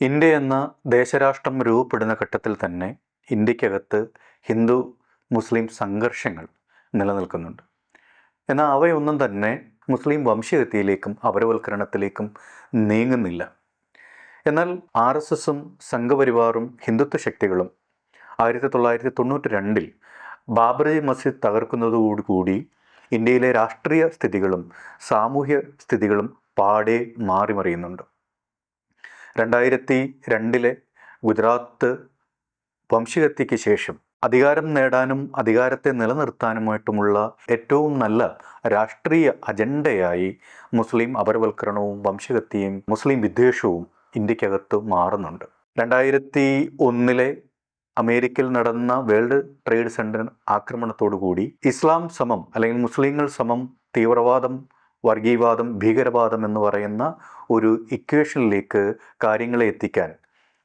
India എന്ന ദേശരാഷ്ട്രം രൂപപ്പെടുന്ന ഘട്ടത്തിൽ തന്നെ ഇന്ത്യക്കകത്ത് ഹിന്ദു മുസ്ലിം സംഘർഷങ്ങൾ നിലനിൽക്കുന്നുണ്ട്. എന്നാൽ അവയൊന്നും തന്നെ മുസ്ലിം വംശഗതിയിലേക്കും അപരവൽക്കരണത്തിലേക്കും നീങ്ങുന്നില്ല. എന്നാൽ RSSും സംഘപരിവാറും ഹിന്ദുത്വ ശക്തികളും 1992 ബാബറി മസ്ജിദ് തകർക്കുന്നതോടുകൂടി ഇന്ത്യയിലെ രാഷ്ട്രീയ സ്ഥിതികളും സാമൂഹ്യ സ്ഥിതികളും പാടെ മാറിമറിയുന്നുണ്ട്. 2002 ഗുജറാത്ത് വംശഹത്യയ്ക്ക് ശേഷം അധികാരം നേടാനും അധികാരത്തെ നിലനിർത്താനുമായിട്ടുമുള്ള ഏറ്റവും നല്ല രാഷ്ട്രീയ അജണ്ടയായി മുസ്ലിം അപരവൽക്കരണവും വംശഹത്യയും മുസ്ലിം വിദ്വേഷവും ഇന്ത്യക്കകത്ത് മാറുന്നുണ്ട്. 2001 അമേരിക്കയിൽ നടന്ന വേൾഡ് ട്രേഡ് സെൻറ്റർ ആക്രമണത്തോടുകൂടി ഇസ്ലാം സമം അല്ലെങ്കിൽ മുസ്ലിങ്ങൾ സമം തീവ്രവാദം, വർഗീയവാദം, ഭീകരവാദം എന്ന് പറയുന്ന ഒരു ഇക്വേഷനിലേക്ക് കാര്യങ്ങളെ എത്തിക്കാൻ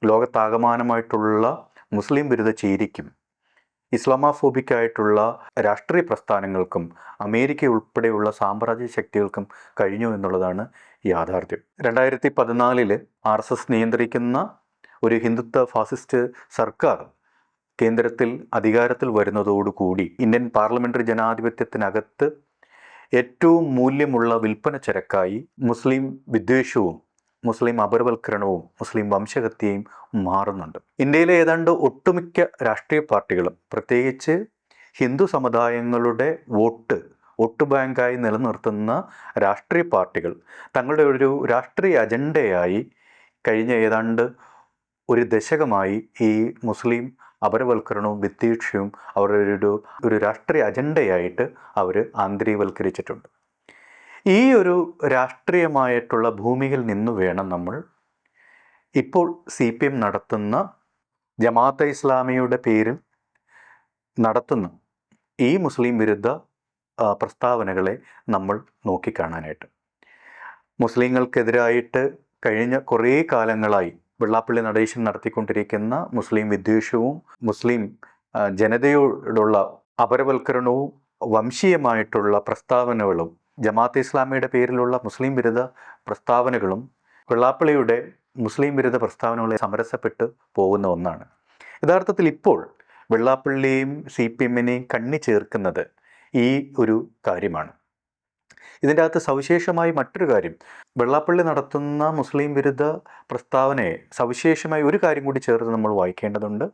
ലോകത്താകമാനമായിട്ടുള്ള മുസ്ലിം വിരുദ്ധ ചേരിക്കും ഇസ്ലാമോഫോബിക്കായിട്ടുള്ള രാഷ്ട്രീയ പ്രസ്ഥാനങ്ങൾക്കും അമേരിക്ക ഉൾപ്പെടെയുള്ള സാമ്രാജ്യ ശക്തികൾക്കും കഴിഞ്ഞു എന്നുള്ളതാണ് യാഥാർത്ഥ്യം. 2014 RSS നിയന്ത്രിക്കുന്ന ഒരു ഹിന്ദുത്വ ഫാസിസ്റ്റ് സർക്കാർ കേന്ദ്രത്തിൽ അധികാരത്തിൽ വരുന്നതോടുകൂടി ഇന്ത്യൻ പാർലമെൻ്ററി ജനാധിപത്യത്തിനകത്ത് ഏറ്റവും മൂല്യമുള്ള വിൽപ്പന ചരക്കായി മുസ്ലിം വിദ്വേഷവും മുസ്ലിം അപരവൽക്കരണവും മുസ്ലിം വംശഹത്യയും മാറുന്നുണ്ട്. ഇന്ത്യയിലെ ഏതാണ്ട് ഒട്ടുമിക്ക രാഷ്ട്രീയ പാർട്ടികളും പ്രത്യേകിച്ച് ഹിന്ദു സമുദായങ്ങളുടെ വോട്ട് ബാങ്കായി നിലനിർത്തുന്ന രാഷ്ട്രീയ പാർട്ടികൾ തങ്ങളുടെ ഒരു രാഷ്ട്രീയ അജണ്ടയായി കഴിഞ്ഞ ഏതാണ്ട് ഒരു ദശകമായി ഈ മുസ്ലിം അപരവൽക്കരണവും വിദ്വേഷവും അവരുടെ ഒരു രാഷ്ട്രീയ അജണ്ടയായിട്ട് അവർ ആന്തരികവൽക്കരിച്ചിട്ടുണ്ട്. ഈ ഒരു രാഷ്ട്രീയമായിട്ടുള്ള ഭൂമിയിൽ നിന്ന് വേണം നമ്മൾ ഇപ്പോൾ CPM നടത്തുന്ന ജമാഅത്തെ ഇസ്ലാമിയുടെ പേരിൽ നടത്തുന്ന ഈ മുസ്ലിം വിരുദ്ധ പ്രസ്താവനകളെ നമ്മൾ നോക്കിക്കാണാനായിട്ട്. മുസ്ലിങ്ങൾക്കെതിരായിട്ട് കഴിഞ്ഞ കുറേ കാലങ്ങളായി വെള്ളാപ്പള്ളി നടേശൻ നടത്തിക്കൊണ്ടിരിക്കുന്ന മുസ്ലിം വിദ്വേഷവും മുസ്ലിം ജനതയോടുള്ള അപരവൽക്കരണവും വംശീയമായിട്ടുള്ള പ്രസ്താവനകളും ജമാഅത്തെ ഇസ്ലാമിയുടെ പേരിലുള്ള മുസ്ലിം വിരുദ്ധ പ്രസ്താവനകളും വെള്ളാപ്പള്ളിയുടെ മുസ്ലിം വിരുദ്ധ പ്രസ്താവനകളെ സമരസപ്പെട്ട് പോകുന്ന ഒന്നാണ്. യഥാർത്ഥത്തിൽ ഇപ്പോൾ വെള്ളാപ്പള്ളിയും CPMനെയും കണ്ണി ചേർക്കുന്നത് ഈ ഒരു കാര്യമാണ്. ഇതിൻ്റെ അകത്ത് സവിശേഷമായി മറ്റൊരു കാര്യം, വെള്ളാപ്പള്ളി നടത്തുന്ന മുസ്ലിം വിരുദ്ധ പ്രസ്താവനയെ സവിശേഷമായി ഒരു കാര്യം കൂടി ചേർത്ത് നമ്മൾ വായിക്കേണ്ടതുണ്ട്.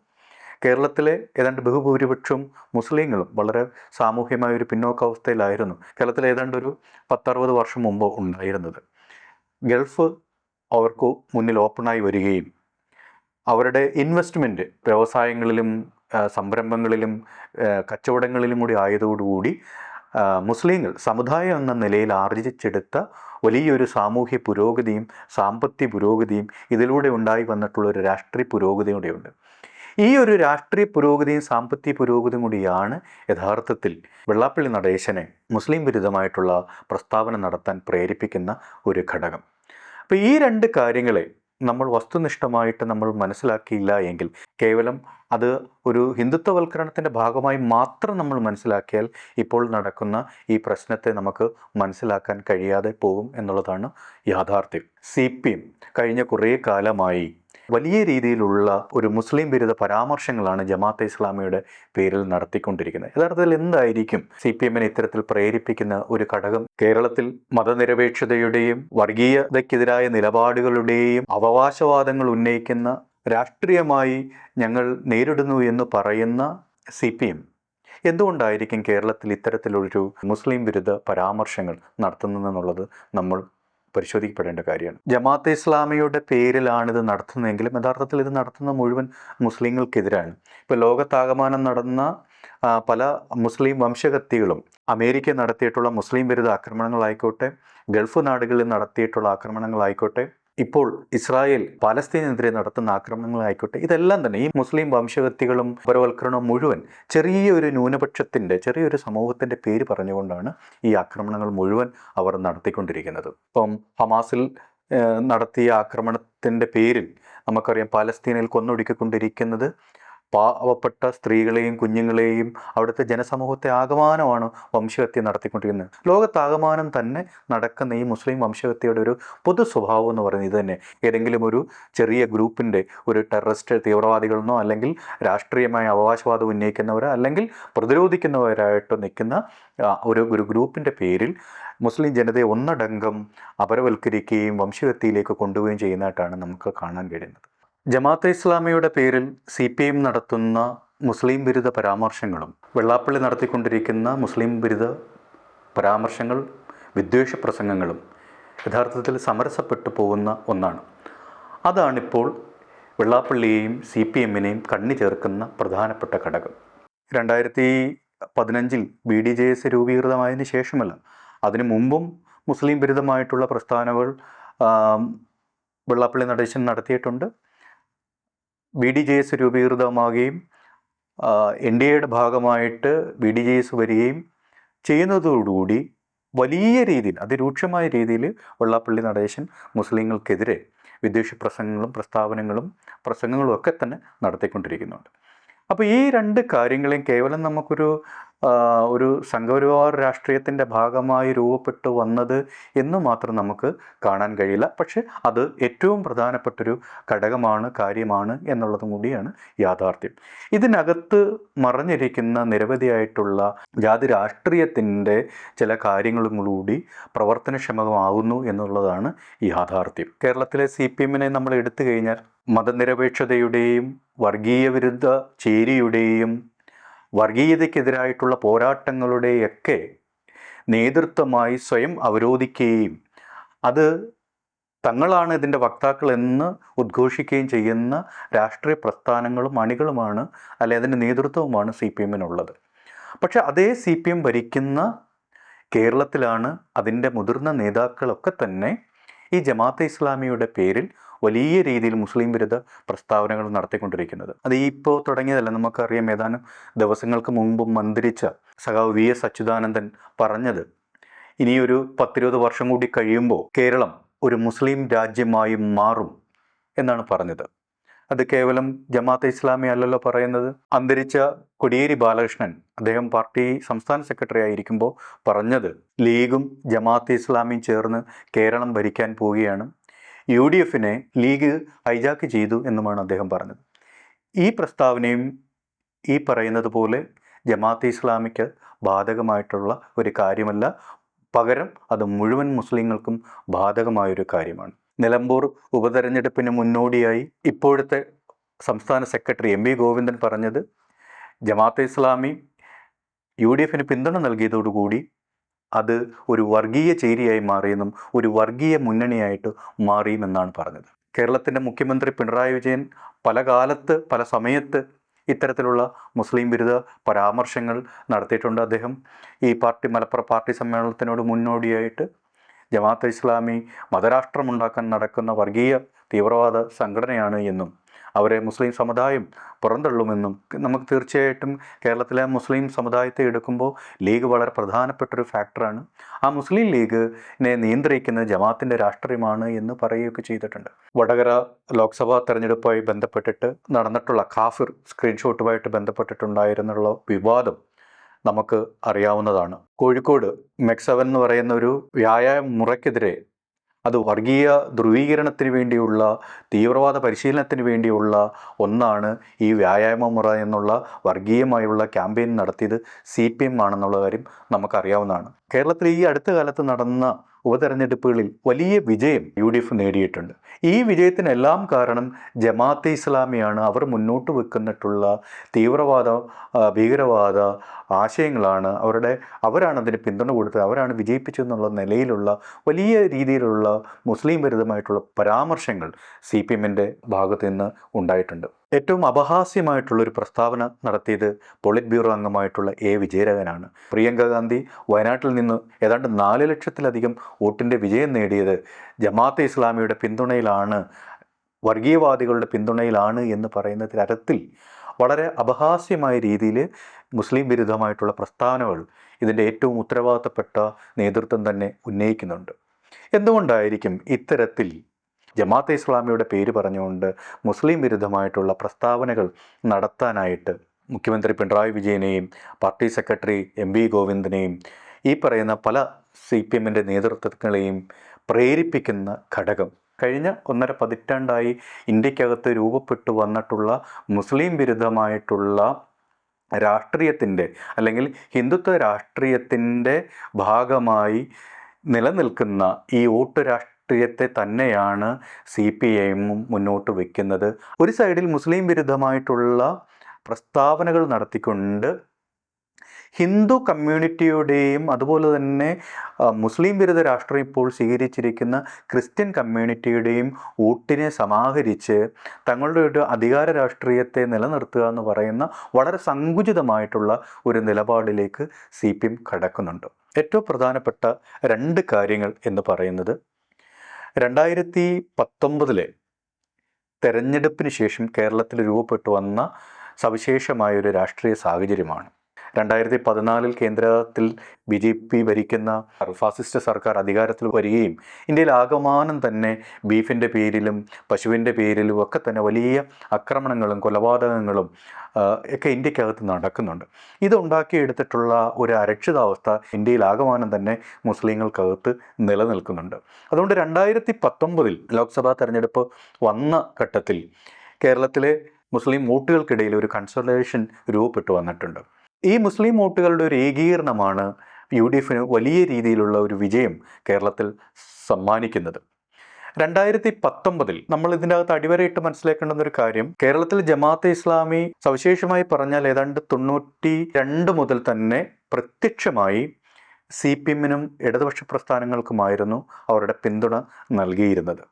കേരളത്തിലെ ഏതാണ്ട് ബഹുഭൂരിപക്ഷം മുസ്ലിങ്ങളും വളരെ സാമൂഹ്യമായ ഒരു പിന്നോക്കാവസ്ഥയിലായിരുന്നു കേരളത്തിൽ ഏതാണ്ട് ഒരു 10-60 വർഷം മുമ്പ് ഉണ്ടായിരുന്നത്. ഗൾഫ് അവർക്ക് മുന്നിൽ ഓപ്പണായി വരികയും അവരുടെ ഇൻവെസ്റ്റ്മെൻറ്റ് വ്യവസായങ്ങളിലും സംരംഭങ്ങളിലും കച്ചവടങ്ങളിലും കൂടി ആയതോടുകൂടി മുസ്ലിങ്ങൾ സമുദായം എന്ന നിലയിൽ ആർജിച്ചെടുത്ത വലിയൊരു സാമൂഹ്യ പുരോഗതിയും സാമ്പത്തിക പുരോഗതിയും ഇതിലൂടെ ഉണ്ടായി വന്നിട്ടുള്ള ഒരു രാഷ്ട്രീയ പുരോഗതിയും കൂടെയുണ്ട്. ഈ ഒരു രാഷ്ട്രീയ പുരോഗതിയും സാമ്പത്തിക പുരോഗതിയും കൂടിയാണ് യഥാർത്ഥത്തിൽ വെള്ളാപ്പള്ളി നടേശനെ മുസ്ലിം വിരുദ്ധമായിട്ടുള്ള പ്രസ്താവന നടത്താൻ പ്രേരിപ്പിക്കുന്ന ഒരു ഘടകം. അപ്പോൾ ഈ രണ്ട് കാര്യങ്ങളെ നമ്മൾ വസ്തുനിഷ്ഠമായിട്ട് നമ്മൾ മനസ്സിലാക്കിയില്ല എങ്കിൽ, കേവലം അത് ഒരു ഹിന്ദുത്വവൽക്കരണത്തിൻ്റെ ഭാഗമായി മാത്രം നമ്മൾ മനസ്സിലാക്കിയാൽ ഇപ്പോൾ നടക്കുന്ന ഈ പ്രശ്നത്തെ നമുക്ക് മനസ്സിലാക്കാൻ കഴിയാതെ പോകും എന്നുള്ളതാണ് യാഥാർത്ഥ്യം. CPM കഴിഞ്ഞ കുറേ കാലമായി വലിയ രീതിയിലുള്ള ഒരു മുസ്ലിം വിരുദ്ധ പരാമർശങ്ങളാണ് ജമാഅത്തെ ഇസ്ലാമിയുടെ പേരിൽ നടത്തിക്കൊണ്ടിരിക്കുന്നത്. യഥാർത്ഥത്തിൽ എന്തായിരിക്കും CPMനെ ഇത്തരത്തിൽ പ്രേരിപ്പിക്കുന്ന ഒരു ഘടകം? കേരളത്തിൽ മതനിരപേക്ഷതയുടെയും വർഗീയതയ്ക്കെതിരായ നിലപാടുകളുടെയും അവകാശവാദങ്ങൾ ഉന്നയിക്കുന്ന രാഷ്ട്രീയമായി ഞങ്ങൾ നേരിടുന്നു എന്ന് പറയുന്ന CPM എന്തുകൊണ്ടായിരിക്കും കേരളത്തിൽ ഇത്തരത്തിലൊരു മുസ്ലിം വിരുദ്ധ പരാമർശങ്ങൾ നടത്തുന്നതെന്നുള്ളത് നമ്മൾ പരിശോധിക്കപ്പെടേണ്ട കാര്യമാണ്. ജമാഅത്തെ ഇസ്ലാമിയുടെ പേരിലാണിത് നടത്തുന്നതെങ്കിലും യഥാർത്ഥത്തിൽ ഇത് നടത്തുന്ന മുഴുവൻ മുസ്ലിങ്ങൾക്കെതിരാണ്. ഇപ്പോൾ ലോകത്താകമാനം നടന്ന പല മുസ്ലിം വംശഹത്യകളും അമേരിക്ക നടത്തിയിട്ടുള്ള മുസ്ലിം വിരുദ്ധ ആക്രമണങ്ങളായിക്കോട്ടെ, ഗൾഫ് നാടുകളിൽ നടത്തിയിട്ടുള്ള ആക്രമണങ്ങളായിക്കോട്ടെ, ഇപ്പോൾ ഇസ്രായേൽ പാലസ്തീനെതിരെ നടത്തുന്ന ആക്രമണങ്ങളായിക്കോട്ടെ, ഇതെല്ലാം തന്നെ ഈ മുസ്ലിം വംശഹത്യകളും അപരവൽക്കരണവും മുഴുവൻ ചെറിയൊരു ന്യൂനപക്ഷത്തിൻ്റെ ചെറിയൊരു സമൂഹത്തിൻ്റെ പേര് പറഞ്ഞുകൊണ്ടാണ് ഈ ആക്രമണങ്ങൾ മുഴുവൻ അവർ നടത്തിക്കൊണ്ടിരിക്കുന്നത്. ഇപ്പം ഹമാസിൽ നടത്തിയ ആക്രമണത്തിൻ്റെ പേരിൽ നമുക്കറിയാം പാലസ്തീനിൽ കൊന്നൊടുക്കിക്കൊണ്ടിരിക്കുന്നത് പാവപ്പെട്ട സ്ത്രീകളെയും കുഞ്ഞുങ്ങളെയും അവിടുത്തെ ജനസമൂഹത്തെ ആകമാനമാണ് വംശഹത്യ നടത്തിക്കൊണ്ടിരിക്കുന്നത്. ലോകത്താകമാനം തന്നെ നടക്കുന്ന ഈ മുസ്ലിം വംശഹത്യയുടെ ഒരു പൊതു സ്വഭാവം എന്ന് പറയുന്നത് ഇത് തന്നെ. ഏതെങ്കിലും ഒരു ചെറിയ ഗ്രൂപ്പിൻ്റെ, ഒരു ടെററിസ്റ്റ് തീവ്രവാദികളെന്നോ അല്ലെങ്കിൽ രാഷ്ട്രീയമായ അവകാശവാദം ഉന്നയിക്കുന്നവരോ അല്ലെങ്കിൽ പ്രതിരോധിക്കുന്നവരായിട്ട് നിൽക്കുന്ന ഒരു ഗ്രൂപ്പിൻ്റെ പേരിൽ മുസ്ലിം ജനതയെ ഒന്നടങ്കം അപരവൽക്കരിക്കുകയും വംശഹത്യയിലേക്ക് കൊണ്ടുപോവുകയും ചെയ്യുന്നതായിട്ടാണ് നമുക്ക് കാണാൻ കഴിയുന്നത്. ജമാഅത്തെ ഇസ്ലാമിയുടെ പേരിൽ CPM നടത്തുന്ന മുസ്ലിം വിരുദ്ധ പരാമർശങ്ങളും വെള്ളാപ്പള്ളി നടത്തിക്കൊണ്ടിരിക്കുന്ന മുസ്ലിം വിരുദ്ധ പരാമർശങ്ങൾ, വിദ്വേഷ പ്രസംഗങ്ങളും യഥാർത്ഥത്തിൽ സമരസപ്പെട്ടു പോകുന്ന ഒന്നാണ്. അതാണിപ്പോൾ വെള്ളാപ്പള്ളിയെയും CPMനെയും കണ്ണി ചേർക്കുന്ന പ്രധാനപ്പെട്ട ഘടകം. 2015 BDJS രൂപീകൃതമായതിനു ശേഷമല്ല, അതിനു മുമ്പും മുസ്ലിം വിരുദ്ധമായിട്ടുള്ള പ്രസ്ഥാനങ്ങൾ വെള്ളാപ്പള്ളി നടേശൻ നടത്തിയിട്ടുണ്ട്. BDJS രൂപീകൃതമാകുകയും NDAയുടെ ഭാഗമായിട്ട് BDJS വരികയും ചെയ്യുന്നതോടുകൂടി വലിയ രീതിയിൽ, അതിരൂക്ഷമായ രീതിയിൽ വെള്ളാപ്പള്ളി നടേശൻ മുസ്ലിങ്ങൾക്കെതിരെ വിദ്വേഷ പ്രസംഗങ്ങളും പ്രസംഗങ്ങളും ഒക്കെ തന്നെ നടത്തിക്കൊണ്ടിരിക്കുന്നുണ്ട്. അപ്പോൾ ഈ രണ്ട് കാര്യങ്ങളെയും കേവലം നമുക്കൊരു സംഘപരിവാർ രാഷ്ട്രീയത്തിൻ്റെ ഭാഗമായി രൂപപ്പെട്ടു വന്നത് എന്ന് മാത്രം നമുക്ക് കാണാൻ കഴിയില്ല. പക്ഷെ അത് ഏറ്റവും പ്രധാനപ്പെട്ടൊരു ഘടകമാണ്, കാര്യമാണ് എന്നുള്ളതും കൂടിയാണ് യാഥാർത്ഥ്യം. ഇതിനകത്ത് മറഞ്ഞിരിക്കുന്ന നിരവധിയായിട്ടുള്ള ജാതി രാഷ്ട്രീയത്തിൻ്റെ ചില കാര്യങ്ങളും കൂടി പ്രവർത്തനക്ഷമമാകുന്നു എന്നുള്ളതാണ് യാഥാർത്ഥ്യം. കേരളത്തിലെ CPMനെ നമ്മൾ എടുത്തു കഴിഞ്ഞാൽ മതനിരപേക്ഷതയുടെയും വർഗീയ വിരുദ്ധ ചേരിയുടെയും വർഗീയതയ്ക്കെതിരായിട്ടുള്ള പോരാട്ടങ്ങളുടെയൊക്കെ നേതൃത്വമായി സ്വയം അവരോധിക്കുകയും അത് തങ്ങളാണ് ഇതിൻ്റെ വക്താക്കൾ എന്ന് ഉദ്ഘോഷിക്കുകയും ചെയ്യുന്ന രാഷ്ട്രീയ പ്രസ്ഥാനങ്ങളും അണികളുമാണ്, അല്ലെ അതിൻ്റെ നേതൃത്വവുമാണ് CPMനുള്ളത്. പക്ഷെ അതേ CPM ഭരിക്കുന്ന കേരളത്തിലാണ് അതിൻ്റെ മുതിർന്ന നേതാക്കളൊക്കെ തന്നെ ഈ ജമാഅത്തെ ഇസ്ലാമിയുടെ പേരിൽ വലിയ രീതിയിൽ മുസ്ലിം വിരുദ്ധ പ്രസ്താവനകൾ നടത്തിക്കൊണ്ടിരിക്കുന്നത്. അത് ഇപ്പോൾ തുടങ്ങിയതല്ല, നമുക്കറിയാം. ഏതാനും ദിവസങ്ങൾക്ക് മുമ്പ് മന്ത്രിച്ച സഖാവ് VS അച്യുതാനന്ദൻ പറഞ്ഞത് ഇനിയൊരു 10-20 വർഷം കൂടി കഴിയുമ്പോൾ കേരളം ഒരു മുസ്ലിം രാജ്യമായി മാറും എന്നാണ് പറഞ്ഞത്. അത് കേവലം ജമാഅത്തെ ഇസ്ലാമി അല്ലല്ലോ പറയുന്നത്. അന്തരിച്ച കോടിയേരി ബാലകൃഷ്ണൻ, അദ്ദേഹം പാർട്ടി സംസ്ഥാന സെക്രട്ടറി ആയിരിക്കുമ്പോൾ പറഞ്ഞത് ലീഗും ജമാഅത്തെ ഇസ്ലാമിയും ചേർന്ന് കേരളം ഭരിക്കാൻ പോവുകയാണ്, UDFനെ ലീഗ് ഹൈജാക്ക് ചെയ്തു എന്നുമാണ് അദ്ദേഹം പറഞ്ഞത്. ഈ പ്രസ്താവനയും ഈ പറയുന്നത് പോലെ ജമാഅത്തെ ഇസ്ലാമിക്ക് ബാധകമായിട്ടുള്ള ഒരു കാര്യമല്ല, പകരം അത് മുഴുവൻ മുസ്ലിങ്ങൾക്കും ബാധകമായൊരു കാര്യമാണ്. നിലമ്പൂർ ഉപതെരഞ്ഞെടുപ്പിന് മുന്നോടിയായി ഇപ്പോഴത്തെ സംസ്ഥാന സെക്രട്ടറി MV ഗോവിന്ദൻ പറഞ്ഞത് ജമാഅത്തെ ഇസ്ലാമി UDFന് പിന്തുണ നൽകിയതോടുകൂടി അത് ഒരു വർഗീയ ചേരിയായി മാറിയെന്നും ഒരു വർഗീയ മുന്നണിയായിട്ട് മാറിയുമെന്നാണ് പറഞ്ഞത്. കേരളത്തിൻ്റെ മുഖ്യമന്ത്രി പിണറായി വിജയൻ പല കാലത്ത് പല സമയത്ത് ഇത്തരത്തിലുള്ള മുസ്ലിം വിരുദ്ധ പരാമർശങ്ങൾ നടത്തിയിട്ടുണ്ട്. അദ്ദേഹം ഈ മലപ്പുറം പാർട്ടി സമ്മേളനത്തിനോട് മുന്നോടിയായിട്ട് ജമാഅത്തെ ഇസ്ലാമി മതരാഷ്ട്രമുണ്ടാക്കാൻ നടക്കുന്ന വർഗീയ തീവ്രവാദ സംഘടനയാണ് എന്നും അവരെ മുസ്ലിം സമുദായം പുറന്തള്ളുമെന്നും, നമുക്ക് തീർച്ചയായിട്ടും കേരളത്തിലെ മുസ്ലിം സമുദായത്തെ എടുക്കുമ്പോൾ ലീഗ് വളരെ പ്രധാനപ്പെട്ടൊരു ഫാക്ടറാണ്. ആ മുസ്ലിം ലീഗിനെ നിയന്ത്രിക്കുന്നത് ജമാഅത്തിൻ്റെ രാഷ്ട്രീയമാണ് എന്ന് പറയുകയൊക്കെ ചെയ്തിട്ടുണ്ട്. വടകര ലോക്സഭാ തെരഞ്ഞെടുപ്പുമായി ബന്ധപ്പെട്ടിട്ട് നടന്നിട്ടുള്ള കാഫിർ സ്ക്രീൻഷോട്ടുമായിട്ട് ബന്ധപ്പെട്ടിട്ടുണ്ടായിരുന്നുള്ള വിവാദം നമുക്ക് അറിയാവുന്നതാണ്. കോഴിക്കോട് MEC7 എന്ന് പറയുന്ന ഒരു വ്യായാമ മുറയ്ക്കെതിരെ, അത് വർഗീയ ധ്രുവീകരണത്തിന് വേണ്ടിയുള്ള തീവ്രവാദ പരിശീലനത്തിന് വേണ്ടിയുള്ള ഒന്നാണ് ഈ വ്യായാമ മുറ എന്നുള്ള വർഗീയമായുള്ള ക്യാമ്പയിൻ നടത്തിയത് CPM ആണെന്നുള്ള കാര്യം നമുക്കറിയാവുന്നതാണ്. കേരളത്തിൽ ഈ അടുത്ത കാലത്ത് നടന്ന ഉപതെരഞ്ഞെടുപ്പുകളിൽ വലിയ വിജയം UDF നേടിയിട്ടുണ്ട്. ഈ വിജയത്തിനെല്ലാം കാരണം ജമാഅത്തെ ഇസ്ലാമിയാണ്. അവർ മുന്നോട്ട് വെക്കുന്നിട്ടുള്ള തീവ്രവാദ ഭീകരവാദ ആശയങ്ങളാണ് അവരാണ് അതിന് പിന്തുണ കൊടുത്തത്, അവരാണ് വിജയിപ്പിച്ചതെന്നുള്ള നിലയിലുള്ള വലിയ രീതിയിലുള്ള മുസ്ലിം വിരുദ്ധമായിട്ടുള്ള പരാമർശങ്ങൾ CPMൻ്റെ ഭാഗത്ത് നിന്ന് ഉണ്ടായിട്ടുണ്ട്. ഏറ്റവും അപഹാസ്യമായിട്ടുള്ളൊരു പ്രസ്താവന നടത്തിയത് പോളിറ്റ് ബ്യൂറോ അംഗമായിട്ടുള്ള വിജയരാഘവനാണ്. പ്രിയങ്ക ഗാന്ധി വയനാട്ടിൽ നിന്ന് ഏതാണ്ട് 4 ലക്ഷത്തിലധികം വോട്ടിൻ്റെ വിജയം നേടിയത് ജമാഅത്തെ ഇസ്ലാമിയുടെ പിന്തുണയിലാണ്, വർഗീയവാദികളുടെ പിന്തുണയിലാണ് എന്ന് പറയുന്ന തരത്തിൽ വളരെ അപഹാസ്യമായ രീതിയിൽ മുസ്ലിം വിരുദ്ധമായിട്ടുള്ള പ്രസ്താവനകൾ ഇതിൻ്റെ ഏറ്റവും ഉത്തരവാദിത്തപ്പെട്ട നേതൃത്വം തന്നെ ഉന്നയിക്കുന്നുണ്ട്. എന്തുകൊണ്ടായിരിക്കും ഇത്തരത്തിൽ ജമാഅത്തെ ഇസ്ലാമിയുടെ പേര് പറഞ്ഞുകൊണ്ട് മുസ്ലിം വിരുദ്ധമായിട്ടുള്ള പ്രസ്താവനകൾ നടത്താനായിട്ട് മുഖ്യമന്ത്രി പിണറായി വിജയനെയും പാർട്ടി സെക്രട്ടറി എം.വി. ഗോവിന്ദനെയും ഈ പറയുന്ന പല CPM-ൻ്റെ നേതൃത്വങ്ങളെയും പ്രേരിപ്പിക്കുന്ന ഘടകം കഴിഞ്ഞ 1.5 പതിറ്റാണ്ടായി ഇന്ത്യക്കകത്ത് രൂപപ്പെട്ടു വന്നിട്ടുള്ള മുസ്ലിം വിരുദ്ധമായിട്ടുള്ള രാഷ്ട്രീയത്തിൻ്റെ അല്ലെങ്കിൽ ഹിന്ദുത്വ രാഷ്ട്രീയത്തിൻ്റെ ഭാഗമായി നിലനിൽക്കുന്ന ഈ വോട്ട് രാഷ്ട്രീയത്തെ തന്നെയാണ് CPIM മുന്നോട്ട് വയ്ക്കുന്നത്. ഒരു സൈഡിൽ മുസ്ലിം വിരുദ്ധമായിട്ടുള്ള പ്രസ്താവനകൾ നടത്തിക്കൊണ്ട് ഹിന്ദു കമ്മ്യൂണിറ്റിയുടെയും അതുപോലെ തന്നെ മുസ്ലിം വിരുദ്ധ രാഷ്ട്രീയം ഇപ്പോൾ സ്വീകരിച്ചിരിക്കുന്ന ക്രിസ്ത്യൻ കമ്മ്യൂണിറ്റിയുടെയും വോട്ടിനെ സമാഹരിച്ച് തങ്ങളുടെ ഒരു അധികാര രാഷ്ട്രീയത്തെ നിലനിർത്തുക എന്ന് പറയുന്ന വളരെ സങ്കുചിതമായിട്ടുള്ള ഒരു നിലപാടിലേക്ക് CPM കടക്കുന്നുണ്ട്. ഏറ്റവും പ്രധാനപ്പെട്ട 2 കാര്യങ്ങൾ എന്ന് പറയുന്നത് 2019 തെരഞ്ഞെടുപ്പിന് ശേഷം കേരളത്തിൽ രൂപപ്പെട്ടു വന്ന സവിശേഷമായൊരു രാഷ്ട്രീയ സാഹചര്യമാണ്. 2014 കേന്ദ്രത്തിൽ BJP ഭരിക്കുന്ന ഫാസിസ്റ്റ് സർക്കാർ അധികാരത്തിൽ വരികയും ഇന്ത്യയിൽ ആകമാനം തന്നെ ബീഫിൻ്റെ പേരിലും പശുവിൻ്റെ പേരിലും ഒക്കെ തന്നെ വലിയ ആക്രമണങ്ങളും കൊലപാതകങ്ങളും ഒക്കെ ഇന്ത്യക്കകത്ത് നടക്കുന്നുണ്ട്. ഇതുണ്ടാക്കിയെടുത്തിട്ടുള്ള ഒരു അരക്ഷിതാവസ്ഥ ഇന്ത്യയിൽ ആകമാനം തന്നെ മുസ്ലിങ്ങൾക്കകത്ത് നിലനിൽക്കുന്നുണ്ട്. അതുകൊണ്ട് 2019 ലോക്സഭാ തെരഞ്ഞെടുപ്പ് വന്ന ഘട്ടത്തിൽ കേരളത്തിലെ മുസ്ലിം വോട്ടുകൾക്കിടയിൽ ഒരു കൺസോളിഡേഷൻ രൂപപ്പെട്ടു വന്നിട്ടുണ്ട്. ഈ മുസ്ലിം വോട്ടുകളുടെ ഒരു ഏകീകരണമാണ് UDFന് വലിയ രീതിയിലുള്ള ഒരു വിജയം കേരളത്തിൽ സമ്മാനിക്കുന്നത്. 2019 നമ്മൾ ഇതിൻ്റെ അകത്ത് അടിവരയിട്ട് മനസ്സിലാക്കേണ്ടുന്ന ഒരു കാര്യം, കേരളത്തിൽ ജമാഅത്തെ ഇസ്ലാമി സവിശേഷമായി പറഞ്ഞാൽ ഏതാണ്ട് 92 മുതൽ തന്നെ പ്രത്യക്ഷമായി CPM-നും ഇടതുപക്ഷ പ്രസ്ഥാനങ്ങൾക്കുമായിരുന്നു അവരുടെ പിന്തുണ നൽകിയിരുന്നത്.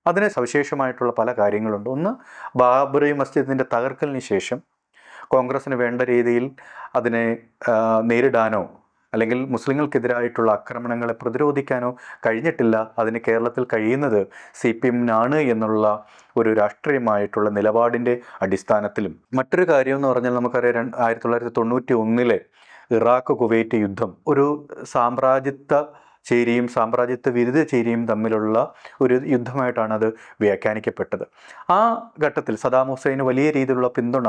അതിന് സവിശേഷമായിട്ടുള്ള പല കാര്യങ്ങളുണ്ട്. ഒന്ന്, ബാബറി മസ്ജിദിൻ്റെ തകർക്കലിന് ശേഷം കോൺഗ്രസ്സിന് വേണ്ട രീതിയിൽ അതിനെ നേരിടാനോ അല്ലെങ്കിൽ മുസ്ലിങ്ങൾക്കെതിരായിട്ടുള്ള ആക്രമണങ്ങളെ പ്രതിരോധിക്കാനോ കഴിഞ്ഞിട്ടില്ല. അതിന് കേരളത്തിൽ കഴിയുന്നത് CPM-നാണ് എന്നുള്ള ഒരു രാഷ്ട്രീയമായിട്ടുള്ള നിലപാടിൻ്റെ അടിസ്ഥാനത്തിലും. മറ്റൊരു കാര്യം എന്ന് പറഞ്ഞാൽ നമുക്കറിയാം 1991 ഇറാഖ് കുവൈറ്റ് യുദ്ധം ഒരു സാമ്രാജ്യത്വ ചേരിയും സാമ്രാജ്യത്വ വിരുദ്ധ ചേരിയും തമ്മിലുള്ള ഒരു യുദ്ധമായിട്ടാണ് അത് വ്യാഖ്യാനിക്കപ്പെട്ടത്. ആ ഘട്ടത്തിൽ സദാം ഹുസൈന് വലിയ രീതിയിലുള്ള പിന്തുണ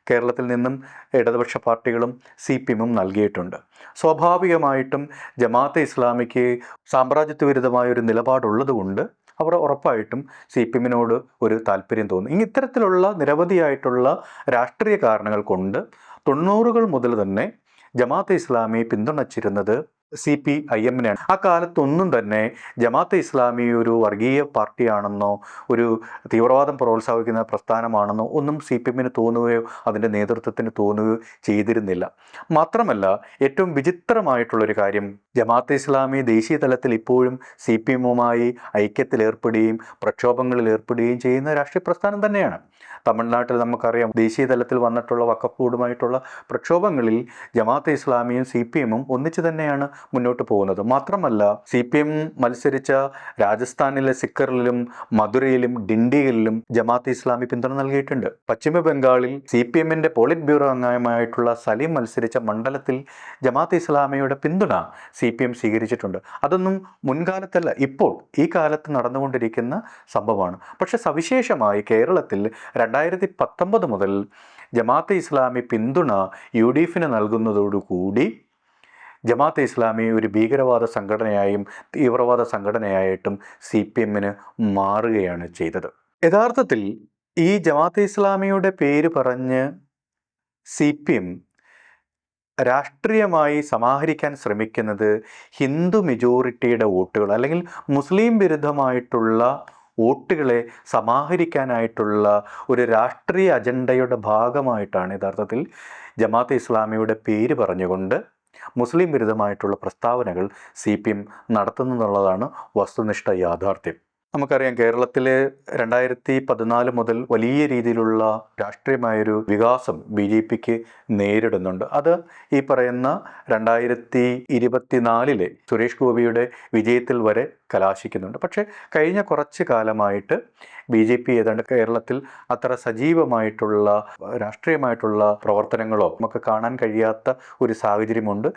കേരളത്തിൽ നിന്നും ഇടതുപക്ഷ പാർട്ടികളും CPM-ഉം നൽകിയിട്ടുണ്ട്. സ്വാഭാവികമായിട്ടും ജമാഅത്തെ ഇസ്ലാമിക്ക് സാമ്രാജ്യത്വ വിരുദ്ധമായൊരു നിലപാടുള്ളതുകൊണ്ട് അവർ ഉറപ്പായിട്ടും CPM-നോട് ഒരു താല്പര്യം തോന്നും. ഇത്തരത്തിലുള്ള നിരവധിയായിട്ടുള്ള രാഷ്ട്രീയ കാരണങ്ങൾ കൊണ്ട് 90കൾ മുതൽ തന്നെ ജമാഅത്തെ ഇസ്ലാമി പിന്തുണച്ചിരുന്നത് CPIM-നെയാണ്. ആ കാലത്തൊന്നും തന്നെ ജമാഅത്തെ ഇസ്ലാമി ഒരു വർഗീയ പാർട്ടിയാണെന്നോ ഒരു തീവ്രവാദം പ്രോത്സാഹിപ്പിക്കുന്ന പ്രസ്ഥാനമാണെന്നോ ഒന്നും CPM-ന് തോന്നുകയോ അതിൻ്റെ നേതൃത്വത്തിന് തോന്നുകയോ ചെയ്തിരുന്നില്ല. മാത്രമല്ല, ഏറ്റവും വിചിത്രമായിട്ടുള്ളൊരു കാര്യം, ജമാഅത്തെ ഇസ്ലാമി ദേശീയ തലത്തിൽ ഇപ്പോഴും CPM-വുമായി ഐക്യത്തിലേർപ്പെടുകയും പ്രക്ഷോഭങ്ങളിൽ ഏർപ്പെടുകയും ചെയ്യുന്ന രാഷ്ട്രീയ പ്രസ്ഥാനം തന്നെയാണ്. തമിഴ്നാട്ടിൽ നമുക്കറിയാം ദേശീയ തലത്തിൽ വന്നിട്ടുള്ള വഖഫ് ബോർഡുമായിട്ടുള്ള പ്രക്ഷോഭങ്ങളിൽ ജമാഅത്തെ ഇസ്ലാമിയും CPM-ഉം ഒന്നിച്ച് തന്നെയാണ് മുന്നോട്ട് പോകുന്നത്. മാത്രമല്ല, CPM മത്സരിച്ച രാജസ്ഥാനിലെ സിക്കറിലും മധുരയിലും ഡിണ്ടിഗലിലും ജമാഅത്തെ ഇസ്ലാമി പിന്തുണ നൽകിയിട്ടുണ്ട്. പശ്ചിമ ബംഗാളിൽ CPM-ൻ്റെ പോളിറ്റ് ബ്യൂറോ അംഗമായിട്ടുള്ള സലീം മത്സരിച്ച മണ്ഡലത്തിൽ ജമാഅത്തെ ഇസ്ലാമിയുടെ പിന്തുണ CPM സ്വീകരിച്ചിട്ടുണ്ട്. അതൊന്നും മുൻകാലത്തല്ല, ഇപ്പോൾ ഈ കാലത്ത് നടന്നുകൊണ്ടിരിക്കുന്ന സംഭവമാണ്. പക്ഷെ സവിശേഷമായി കേരളത്തിൽ 2019 മുതൽ ജമാഅത്തെ ഇസ്ലാമി പിന്തുണ UDFന് നൽകുന്നതോടുകൂടി ജമാഅത്തെ ഇസ്ലാമി ഒരു ഭീകരവാദ സംഘടനയായും തീവ്രവാദ സംഘടനയായിട്ടും CPM-ന് മാറുകയാണ് ചെയ്തത്. യഥാർത്ഥത്തിൽ ഈ ജമാഅത്തെ ഇസ്ലാമിയുടെ പേര് പറഞ്ഞ് CPM രാഷ്ട്രീയമായി സമാഹരിക്കാൻ ശ്രമിക്കുന്നത് ഹിന്ദു മെജോറിറ്റിയുടെ വോട്ടുകൾ അല്ലെങ്കിൽ മുസ്ലിം വിരുദ്ധമായിട്ടുള്ള വോട്ടുകളെ സമാഹരിക്കാനായിട്ടുള്ള ഒരു രാഷ്ട്രീയ അജണ്ടയുടെ ഭാഗമായിട്ടാണ് യഥാർത്ഥത്തിൽ ജമാഅത്തെ ഇസ്ലാമിയുടെ പേര് പറഞ്ഞുകൊണ്ട് മുസ്ലിം വിരുദ്ധമായിട്ടുള്ള പ്രസ്താവനകൾ CPM നടത്തുന്നതെന്നുള്ളതാണ് വസ്തുനിഷ്ഠ യാഥാർത്ഥ്യം. നമുക്കറിയാം, കേരളത്തിലെ 2014 മുതൽ വലിയ രീതിയിലുള്ള രാഷ്ട്രീയമായൊരു വികാസം BJPക്ക് നേരിടുന്നുണ്ട്. അത് ഈ പറയുന്ന 2024 സുരേഷ് ഗോപിയുടെ വിജയത്തിൽ വരെ കലാശിക്കുന്നുണ്ട്. പക്ഷേ കഴിഞ്ഞ കുറച്ച് കാലമായിട്ട് BJP ഏതാണ്ട് കേരളത്തിൽ അത്ര സജീവമായിട്ടുള്ള രാഷ്ട്രീയമായിട്ടുള്ള പ്രവർത്തനങ്ങളോ നമുക്ക് കാണാൻ കഴിയാത്ത ഒരു സാഹചര്യമുണ്ട്.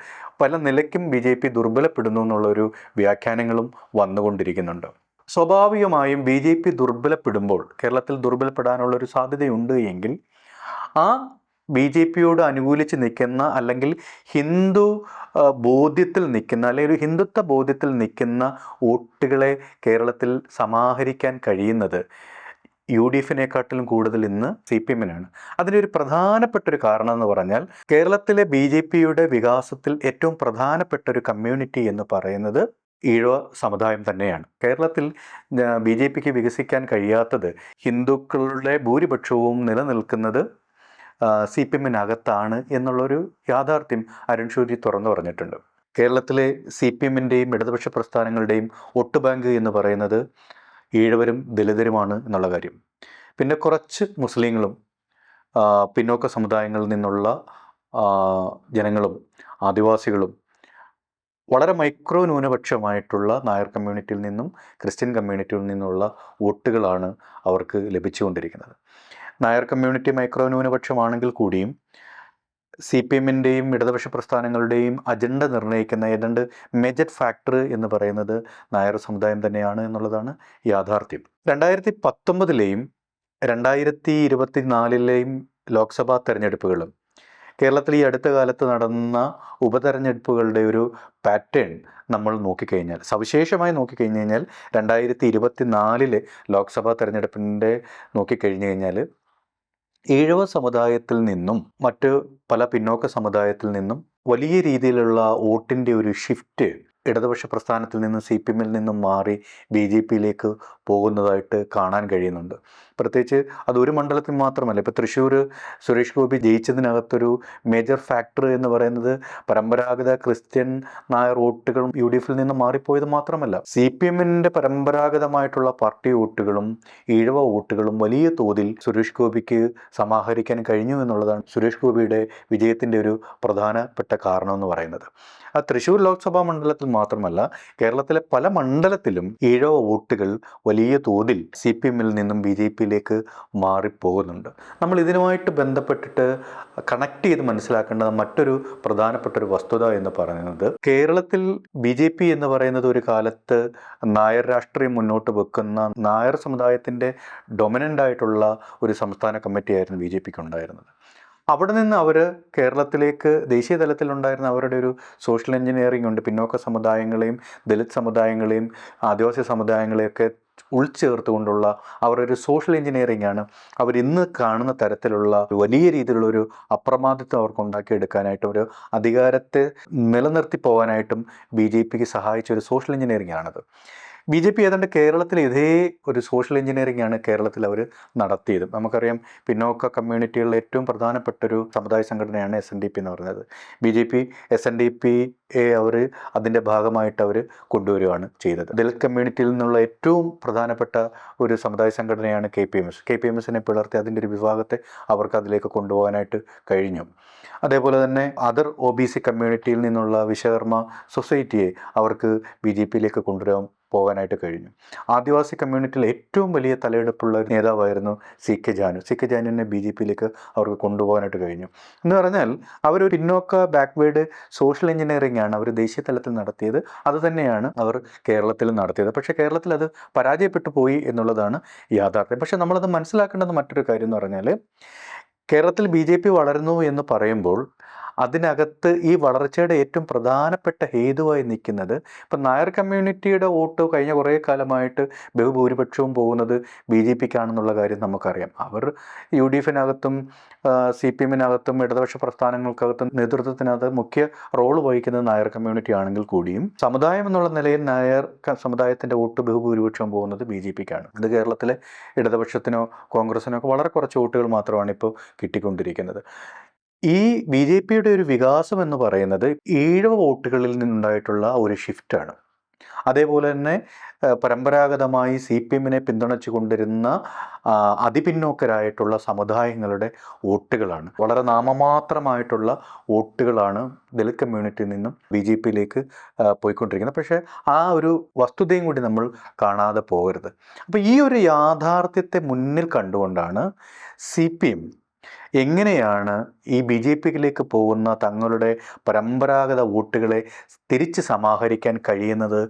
പല നിലയ്ക്കും BJP ദുർബലപ്പെടുന്നു എന്നുള്ളൊരു വ്യാഖ്യാനങ്ങളും വന്നുകൊണ്ടിരിക്കുന്നുണ്ട്. സ്വാഭാവികമായും ബി ജെ പി ദുർബലപ്പെടുമ്പോൾ, കേരളത്തിൽ ദുർബലപ്പെടാനുള്ളൊരു സാധ്യതയുണ്ട് എങ്കിൽ ആ ബി ജെ പിയോട് അനുകൂലിച്ച് നിൽക്കുന്ന, അല്ലെങ്കിൽ ഹിന്ദു ബോധ്യത്തിൽ നിൽക്കുന്ന, അല്ലെങ്കിൽ ഒരു ഹിന്ദുത്വ ബോധ്യത്തിൽ നിൽക്കുന്ന വോട്ടുകളെ കേരളത്തിൽ സമാഹരിക്കാൻ കഴിയുന്നത് യു ഡി എഫിനെക്കാട്ടിലും കൂടുതൽ ഇന്ന് സി പി എമ്മിനാണ്. അതിനൊരു പ്രധാനപ്പെട്ടൊരു കാരണം എന്ന് പറഞ്ഞാൽ, കേരളത്തിലെ ബി ജെ പിയുടെ വികാസത്തിൽ ഏറ്റവും പ്രധാനപ്പെട്ട ഒരു കമ്മ്യൂണിറ്റി എന്ന് പറയുന്നത് ഈഴവ സമുദായം തന്നെയാണ്. കേരളത്തിൽ ബി ജെ പിക്ക് വികസിക്കാൻ കഴിയാത്തത്, ഹിന്ദുക്കളുടെ ഭൂരിപക്ഷവും നിലനിൽക്കുന്നത് സി പി എമ്മിനകത്താണ് എന്നുള്ളൊരു യാഥാർത്ഥ്യം അരുൺ ഷൂരി തുറന്നു പറഞ്ഞിട്ടുണ്ട്. കേരളത്തിലെ സി പി എമ്മിൻ്റെയും ഇടതുപക്ഷ പ്രസ്ഥാനങ്ങളുടെയും വോട്ട് ബാങ്ക് എന്ന് പറയുന്നത് ഈഴവരും ദലിതരുമാണ് എന്നുള്ള കാര്യം, പിന്നെ കുറച്ച് മുസ്ലിങ്ങളും പിന്നോക്ക സമുദായങ്ങളിൽ നിന്നുള്ള ജനങ്ങളും ആദിവാസികളും വളരെ മൈക്രോ ന്യൂനപക്ഷമായിട്ടുള്ള നായർ കമ്മ്യൂണിറ്റിയിൽ നിന്നും ക്രിസ്ത്യൻ കമ്മ്യൂണിറ്റിയിൽ നിന്നുള്ള വോട്ടുകളാണ് അവർക്ക് ലഭിച്ചുകൊണ്ടിരിക്കുന്നത്. നായർ കമ്മ്യൂണിറ്റി മൈക്രോ ന്യൂനപക്ഷമാണെങ്കിൽ കൂടിയും സി പി എമ്മിൻ്റെയും ഇടതുപക്ഷ പ്രസ്ഥാനങ്ങളുടെയും അജണ്ട നിർണ്ണയിക്കുന്ന ഏതാണ്ട് മേജർ ഫാക്ടർ എന്ന് പറയുന്നത് നായർ സമുദായം തന്നെയാണ് എന്നുള്ളതാണ് യാഥാർത്ഥ്യം. 2019 2024 ലോക്സഭാ തെരഞ്ഞെടുപ്പുകളും കേരളത്തിൽ ഈ അടുത്ത കാലത്ത് നടന്ന ഉപതെരഞ്ഞെടുപ്പുകളുടെ ഒരു പാറ്റേൺ നമ്മൾ നോക്കിക്കഴിഞ്ഞാൽ, സവിശേഷമായി നോക്കിക്കഴിഞ്ഞ് കഴിഞ്ഞാൽ 2024 ലോക്സഭാ തെരഞ്ഞെടുപ്പിൻ്റെ നോക്കിക്കഴിഞ്ഞ് കഴിഞ്ഞാൽ ഈഴവ സമുദായത്തിൽ നിന്നും മറ്റ് പല പിന്നോക്ക സമുദായത്തിൽ നിന്നും വലിയ രീതിയിലുള്ള വോട്ടിൻ്റെ ഒരു ഷിഫ്റ്റ് ഇടതുപക്ഷ പ്രസ്ഥാനത്തിൽ നിന്ന് സി പി എമ്മിൽ നിന്നും മാറി ബി ജെ പിയിലേക്ക് പോകുന്നതായിട്ട് കാണാൻ കഴിയുന്നുണ്ട്. പ്രത്യേകിച്ച് അതൊരു മണ്ഡലത്തിൽ മാത്രമല്ല. ഇപ്പോൾ തൃശ്ശൂർ സുരേഷ് ഗോപി ജയിച്ചതിനകത്തൊരു മേജർ ഫാക്ടർ എന്ന് പറയുന്നത് പരമ്പരാഗത ക്രിസ്ത്യൻ നായർ വോട്ടുകളും യു ഡി എഫിൽ നിന്ന് മാറിപ്പോയത് മാത്രമല്ല, സി പി എമ്മിൻ്റെ പരമ്പരാഗതമായിട്ടുള്ള പാർട്ടി വോട്ടുകളും ഈഴവ വോട്ടുകളും വലിയ തോതിൽ സുരേഷ് ഗോപിക്ക് സമാഹരിക്കാൻ കഴിഞ്ഞു എന്നുള്ളതാണ് സുരേഷ് ഗോപിയുടെ വിജയത്തിൻ്റെ ഒരു പ്രധാനപ്പെട്ട കാരണം എന്ന് പറയുന്നത്. ആ തൃശ്ശൂർ ലോക്സഭാ മണ്ഡലത്തിൽ മാത്രമല്ല, കേരളത്തിലെ പല മണ്ഡലത്തിലും ഈഴവ വോട്ടുകൾ വലിയ തോതിൽ സി പി എമ്മിൽ നിന്നും ബി ജെ പിയിലേക്ക് മാറിപ്പോകുന്നുണ്ട്. നമ്മൾ ഇതിനുമായിട്ട് ബന്ധപ്പെട്ടിട്ട് കണക്ട് ചെയ്ത് മനസ്സിലാക്കേണ്ടത് മറ്റൊരു പ്രധാനപ്പെട്ട ഒരു വസ്തുത എന്ന് പറയുന്നത്, കേരളത്തിൽ ബി ജെ പി എന്ന് പറയുന്നത് ഒരു കാലത്ത് നായർ രാഷ്ട്രീയം മുന്നോട്ട് വെക്കുന്ന നായർ സമുദായത്തിൻ്റെ ഡൊമിനൻ്റ് ആയിട്ടുള്ള ഒരു സംസ്ഥാന കമ്മിറ്റിയായിരുന്നു ബി ജെ പിക്ക് ഉണ്ടായിരുന്നത്. അവിടെ നിന്ന് അവർ കേരളത്തിലേക്ക് ദേശീയ തലത്തിലുണ്ടായിരുന്ന അവരുടെ ഒരു സോഷ്യൽ എഞ്ചിനീയറിംഗ് ഉണ്ട്. പിന്നോക്ക സമുദായങ്ങളെയും ദലിത് സമുദായങ്ങളെയും ആദിവാസി സമുദായങ്ങളെയൊക്കെ ഉൾച്ചേർത്തുകൊണ്ടുള്ള അവരൊരു സോഷ്യൽ എഞ്ചിനീയറിംഗ് ആണ് അവരിന്ന് കാണുന്ന തരത്തിലുള്ള വലിയ രീതിയിലുള്ളൊരു അപ്രമാദിത്വം അവർക്ക് ഉണ്ടാക്കിയെടുക്കാനായിട്ടും ഒരു അധികാരത്തെ നിലനിർത്തി പോകാനായിട്ടും ബി ജെ പിക്ക് സഹായിച്ച ഒരു സോഷ്യൽ എഞ്ചിനീയറിംഗ് ആണത്. ബി ജെ പി ഏതാണ്ട് കേരളത്തിൽ ഇതേ ഒരു സോഷ്യൽ എഞ്ചിനീയറിംഗ് ആണ് കേരളത്തിൽ അവർ നടത്തിയത്. നമുക്കറിയാം, പിന്നോക്ക കമ്മ്യൂണിറ്റികളിലെ ഏറ്റവും പ്രധാനപ്പെട്ട ഒരു സമുദായ സംഘടനയാണ് SNDP എന്ന് പറയുന്നത്. ബി ജെ പി SNDP അവർ അതിൻ്റെ ഭാഗമായിട്ട് അവർ കൊണ്ടുവരികയാണ് ചെയ്തത്. ദലിത് കമ്മ്യൂണിറ്റിയിൽ നിന്നുള്ള ഏറ്റവും പ്രധാനപ്പെട്ട ഒരു സമുദായ സംഘടനയാണ് KPMS. KPMSനെ പിളർത്തി അതിൻ്റെ ഒരു വിഭാഗത്തെ അവർക്ക് അതിലേക്ക് കൊണ്ടുപോകാനായിട്ട് കഴിഞ്ഞു. അതേപോലെ തന്നെ അതർ OBC കമ്മ്യൂണിറ്റിയിൽ നിന്നുള്ള വിശ്വകർമ്മ സൊസൈറ്റിയെ അവർക്ക് ബി ജെ പിയിലേക്ക് പോകാനായിട്ട് കഴിഞ്ഞു. ആദിവാസി കമ്മ്യൂണിറ്റിയിൽ ഏറ്റവും വലിയ തലയെടുപ്പുള്ള നേതാവായിരുന്നു CK ജാനു. CK ജാനുവിനെ ബി ജെ പിയിലേക്ക് അവർക്ക് കൊണ്ടുപോകാനായിട്ട് കഴിഞ്ഞു. എന്ന് പറഞ്ഞാൽ അവരൊരു പിന്നോക്ക ബാക്ക്വേർഡ് സോഷ്യൽ എഞ്ചിനീയറിംഗ് ആണ് അവർ ദേശീയ തലത്തിൽ നടത്തിയത്. അതുതന്നെയാണ് അവർ കേരളത്തിൽ നടത്തിയത്. പക്ഷേ കേരളത്തിൽ അത് പരാജയപ്പെട്ടു പോയി എന്നുള്ളതാണ് യാഥാർത്ഥ്യം. പക്ഷേ നമ്മളത് മനസ്സിലാക്കേണ്ടത് മറ്റൊരു കാര്യം എന്ന് പറഞ്ഞാൽ, കേരളത്തിൽ ബി ജെ പി വളരുന്നു എന്ന് പറയുമ്പോൾ അതിനകത്ത് ഈ വളർച്ചയുടെ ഏറ്റവും പ്രധാനപ്പെട്ട ഹേതുവായി നിൽക്കുന്നത്, ഇപ്പം നായർ കമ്മ്യൂണിറ്റിയുടെ വോട്ട് കഴിഞ്ഞ കുറേ കാലമായിട്ട് ബഹുഭൂരിപക്ഷവും പോകുന്നത് ബി ജെ പിക്കാണെന്നുള്ള കാര്യം നമുക്കറിയാം. അവർ യു ഡി എഫിനകത്തും സി പി എമ്മിനകത്തും ഇടതുപക്ഷ പ്രസ്ഥാനങ്ങൾക്കകത്തും നേതൃത്വത്തിനകത്ത് മുഖ്യ റോള് വഹിക്കുന്നത് നായർ കമ്മ്യൂണിറ്റി ആണെങ്കിൽ കൂടിയും സമുദായം എന്നുള്ള നിലയിൽ നായർ സമുദായത്തിൻ്റെ വോട്ട് ബഹുഭൂരിപക്ഷം പോകുന്നത് ബി ജെ പിക്കാണ്. ഇത് കേരളത്തിലെ ഇടതുപക്ഷത്തിനോ കോൺഗ്രസിനോ ഒക്കെ വളരെ കുറച്ച് വോട്ടുകൾ മാത്രമാണ് ഇപ്പോൾ കിട്ടിക്കൊണ്ടിരിക്കുന്നത്. ഈ ബി ജെ പിയുടെ ഒരു വികാസം എന്ന് പറയുന്നത് ഈഴവ വോട്ടുകളിൽ നിന്നുണ്ടായിട്ടുള്ള ഒരു ഷിഫ്റ്റാണ്. അതേപോലെ തന്നെ പരമ്പരാഗതമായി സി പി എമ്മിനെ പിന്തുണച്ചു കൊണ്ടിരുന്ന അതിപിന്നോക്കരായിട്ടുള്ള സമുദായങ്ങളുടെ വോട്ടുകളാണ്. വളരെ നാമമാത്രമായിട്ടുള്ള വോട്ടുകളാണ് ദലിത് കമ്മ്യൂണിറ്റിയിൽ നിന്നും ബി ജെ പിയിലേക്ക് പോയിക്കൊണ്ടിരിക്കുന്നത്. പക്ഷേ ആ ഒരു വസ്തുതയും കൂടി നമ്മൾ കാണാതെ പോകരുത്. അപ്പോൾ ഈ ഒരു യാഥാർത്ഥ്യത്തെ മുന്നിൽ കണ്ടുകൊണ്ടാണ് സി പി എം എങ്ങനെയാണ് ഈ ബി ജെ പിയിലേക്ക് പോകുന്ന തങ്ങളുടെ പരമ്പരാഗത വോട്ടുകളെ തിരിച്ച് സമാഹരിക്കാൻ കഴിയുന്നത്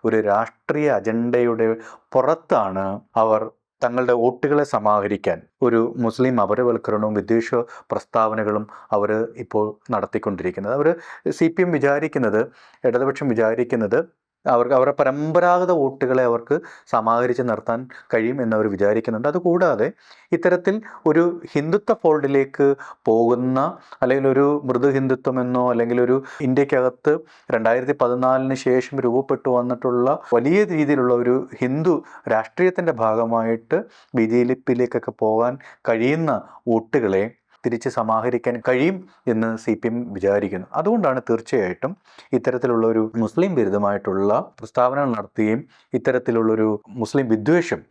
ഒരു രാഷ്ട്രീയ അജണ്ടയുടെ പുറത്താണ് അവർ തങ്ങളുടെ വോട്ടുകളെ സമാഹരിക്കാൻ ഒരു മുസ്ലിം അപരവൽക്കരണവും വിദ്വേഷ പ്രസ്താവനകളും അവർ ഇപ്പോൾ നടത്തിക്കൊണ്ടിരിക്കുന്നത്. CPM വിചാരിക്കുന്നത്, ഇടതുപക്ഷം വിചാരിക്കുന്നത് അവരുടെ പരമ്പരാഗത വോട്ടുകളെ അവർക്ക് സമാഹരിച്ച് നിർത്താൻ കഴിയും എന്നവർ വിചാരിക്കുന്നുണ്ട്. അതുകൂടാതെ ഇത്തരത്തിൽ ഒരു ഹിന്ദുത്വ ഫോൾഡിലേക്ക് പോകുന്ന, അല്ലെങ്കിൽ ഒരു മൃദു ഹിന്ദുത്വമെന്നോ, അല്ലെങ്കിൽ ഒരു ഇന്ത്യക്കകത്ത് 2014 ശേഷം രൂപപ്പെട്ടു വന്നിട്ടുള്ള വലിയ രീതിയിലുള്ള ഒരു ഹിന്ദു രാഷ്ട്രീയത്തിൻ്റെ ഭാഗമായിട്ട് BJP-യിലേക്കൊക്കെ പോകാൻ കഴിയുന്ന വോട്ടുകളെ തിരിച്ച് സമാഹരിക്കാൻ കഴിയും എന്ന് CPM വിചാരിക്കുന്നു. അതുകൊണ്ടാണ് തീർച്ചയായിട്ടും ഇത്തരത്തിലുള്ളൊരു മുസ്ലിം വിരുദ്ധമായിട്ടുള്ള പ്രസ്താവനകൾ നടത്തുകയും ഇത്തരത്തിലുള്ളൊരു മുസ്ലിം വിദ്വേഷം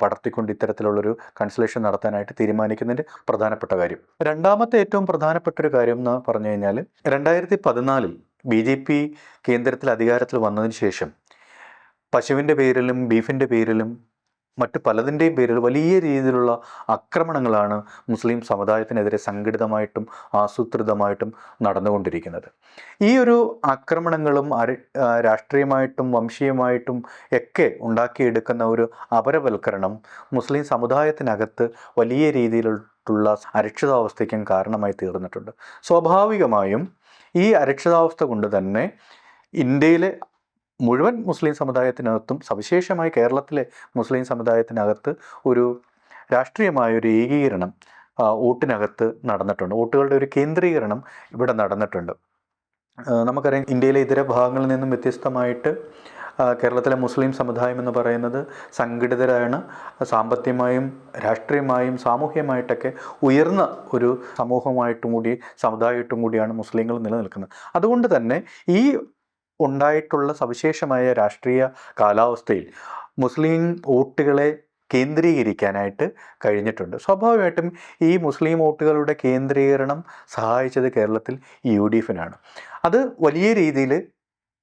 പടർത്തിക്കൊണ്ട് ഇത്തരത്തിലുള്ളൊരു കൺസലേഷൻ നടത്താനായിട്ട് തീരുമാനിക്കുന്നതിൻ്റെ പ്രധാനപ്പെട്ട കാര്യം. രണ്ടാമത്തെ ഏറ്റവും പ്രധാനപ്പെട്ട ഒരു കാര്യം എന്ന് പറഞ്ഞു കഴിഞ്ഞാൽ, 2014 BJP കേന്ദ്രത്തിൽ അധികാരത്തിൽ വന്നതിന് ശേഷം പശുവിൻ്റെ പേരിലും ബീഫിൻ്റെ പേരിലും മറ്റു പലതിൻ്റെയും പേരിൽ വലിയ രീതിയിലുള്ള ആക്രമണങ്ങളാണ് മുസ്ലിം സമുദായത്തിനെതിരെ സംഘടിതമായിട്ടും ആസൂത്രിതമായിട്ടും നടന്നുകൊണ്ടിരിക്കുന്നത്. ഈ ഒരു ആക്രമണങ്ങളും രാഷ്ട്രീയമായിട്ടും വംശീയമായിട്ടും ഒക്കെ ഉണ്ടാക്കിയെടുക്കുന്ന ഒരു അപരവൽക്കരണം മുസ്ലിം സമുദായത്തിനകത്ത് വലിയ രീതിയിലുള്ള അരക്ഷിതാവസ്ഥയ്ക്കും കാരണമായി തീർന്നിട്ടുണ്ട്. സ്വാഭാവികമായും ഈ അരക്ഷിതാവസ്ഥ കൊണ്ട് തന്നെ ഇന്ത്യയിലെ മുഴുവൻ മുസ്ലിം സമുദായത്തിനകത്തും, സവിശേഷമായി കേരളത്തിലെ മുസ്ലിം സമുദായത്തിനകത്ത് ഒരു രാഷ്ട്രീയമായൊരു ഏകീകരണം വോട്ടിനകത്ത് നടന്നിട്ടുണ്ട്. വോട്ടുകളുടെ ഒരു കേന്ദ്രീകരണം ഇവിടെ നടന്നിട്ടുണ്ട്. നമുക്കറിയാം, ഇന്ത്യയിലെ ഇതര ഭാഗങ്ങളിൽ നിന്നും വ്യത്യസ്തമായിട്ട് കേരളത്തിലെ മുസ്ലിം സമുദായം എന്ന് പറയുന്നത് സംഘടിതരാണ്. സാമ്പത്തികമായും രാഷ്ട്രീയമായും സാമൂഹ്യമായിട്ടൊക്കെ ഉയർന്ന ഒരു സമൂഹമായിട്ടും കൂടി സമുദായമായിട്ടും കൂടിയാണ് മുസ്ലിങ്ങൾ നിലനിൽക്കുന്നത്. അതുകൊണ്ട് തന്നെ ഈ ഉണ്ടായിട്ടുള്ള സവിശേഷമായ രാഷ്ട്രീയ കാലാവസ്ഥയിൽ മുസ്ലിം വോട്ടുകളെ കേന്ദ്രീകരിക്കാനായിട്ട് കഴിഞ്ഞിട്ടുണ്ട്. സ്വാഭാവികമായിട്ടും ഈ മുസ്ലിം വോട്ടുകളുടെ കേന്ദ്രീകരണം സഹായിച്ചത് കേരളത്തിൽ UDF-നാണ്. അത് വലിയ രീതിയിൽ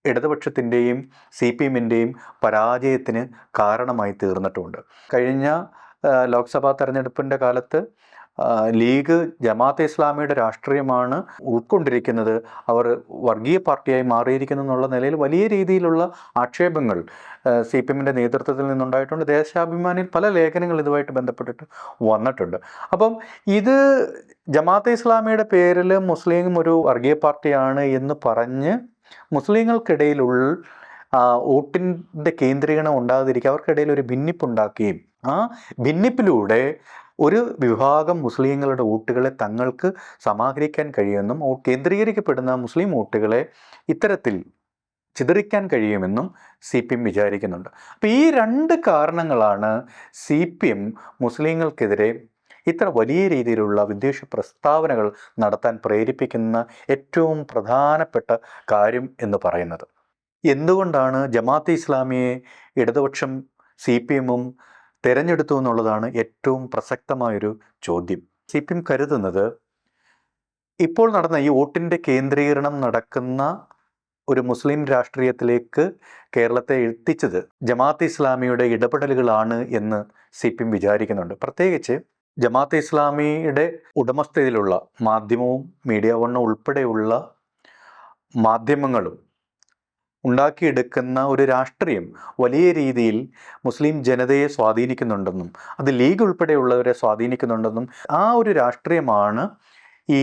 ഇടതുപക്ഷത്തിൻ്റെയും CPM-ൻ്റെയും പരാജയത്തിന് കാരണമായി തീർന്നിട്ടുമുണ്ട്. കഴിഞ്ഞ ലോക്സഭാ തെരഞ്ഞെടുപ്പിൻ്റെ കാലത്ത് ലീഗ് ജമാഅത്തെ ഇസ്ലാമിയുടെ രാഷ്ട്രീയമാണ് ഉൾക്കൊണ്ടിരിക്കുന്നത്, അവർ വർഗീയ പാർട്ടിയായി മാറിയിരിക്കുന്നു എന്നുള്ള നിലയിൽ വലിയ രീതിയിലുള്ള ആക്ഷേപങ്ങൾ CPM-ൻ്റെ നേതൃത്വത്തിൽ നിന്നുണ്ടായിട്ടുണ്ട്. ദേശാഭിമാനിയിൽ പല ലേഖനങ്ങൾ ഇതുമായിട്ട് ബന്ധപ്പെട്ടിട്ട് വന്നിട്ടുണ്ട്. അപ്പം ഇത് ജമാഅത്തെ ഇസ്ലാമിയുടെ പേരിൽ മുസ്ലിം ഒരു വർഗീയ പാർട്ടിയാണ് എന്ന് പറഞ്ഞ് മുസ്ലിങ്ങൾക്കിടയിലുള്ള വോട്ടിൻ്റെ കേന്ദ്രീകരണം ഉണ്ടാകാതിരിക്കുക, അവർക്കിടയിൽ ഒരു ഭിന്നിപ്പുണ്ടാക്കുകയും ആ ഭിന്നിപ്പിലൂടെ ഒരു വിഭാഗം മുസ്ലിങ്ങളുടെ വോട്ടുകളെ തങ്ങൾക്ക് സമാഹരിക്കാൻ കഴിയുമെന്നും കേന്ദ്രീകരിക്കപ്പെടുന്ന മുസ്ലിം വോട്ടുകളെ ഇത്തരത്തിൽ ചിതറിക്കാൻ കഴിയുമെന്നും CPM വിചാരിക്കുന്നുണ്ട്. അപ്പോൾ ഈ രണ്ട് കാരണങ്ങളാണ് CPM മുസ്ലിങ്ങൾക്കെതിരെ ഇത്ര വലിയ രീതിയിലുള്ള വിദ്വേഷ പ്രസ്താവനകൾ നടത്താൻ പ്രേരിപ്പിക്കുന്ന ഏറ്റവും പ്രധാനപ്പെട്ട കാര്യം എന്ന് പറയുന്നത്. എന്തുകൊണ്ടാണ് ജമാഅത്തെ ഇസ്ലാമിയെ ഇടതുപക്ഷം CPM-ഉം തിരഞ്ഞെടുത്തു എന്നുള്ളതാണ് ഏറ്റവും പ്രസക്തമായൊരു ചോദ്യം. CPM കരുതുന്നത് ഇപ്പോൾ നടന്ന ഈ വോട്ടിൻ്റെ കേന്ദ്രീകരണം നടക്കുന്ന ഒരു മുസ്ലിം രാഷ്ട്രീയത്തിലേക്ക് കേരളത്തെ എത്തിച്ചത് ജമാഅത്തെ ഇസ്ലാമിയുടെ ഇടപെടലുകളാണ് എന്ന് CPM വിചാരിക്കുന്നുണ്ട്. പ്രത്യേകിച്ച് ജമാഅത്തെ ഇസ്ലാമിയുടെ ഉടമസ്ഥതയിലുള്ള മാധ്യമവും മീഡിയ വൺ ഉൾപ്പെടെയുള്ള മാധ്യമങ്ങളും ഉണ്ടാക്കിയെടുക്കുന്ന ഒരു രാഷ്ട്രീയം വലിയ രീതിയിൽ മുസ്ലിം ജനതയെ സ്വാധീനിക്കുന്നുണ്ടെന്നും അത് ലീഗ് ഉൾപ്പെടെയുള്ളവരെ സ്വാധീനിക്കുന്നുണ്ടെന്നും ആ ഒരു രാഷ്ട്രീയമാണ് ഈ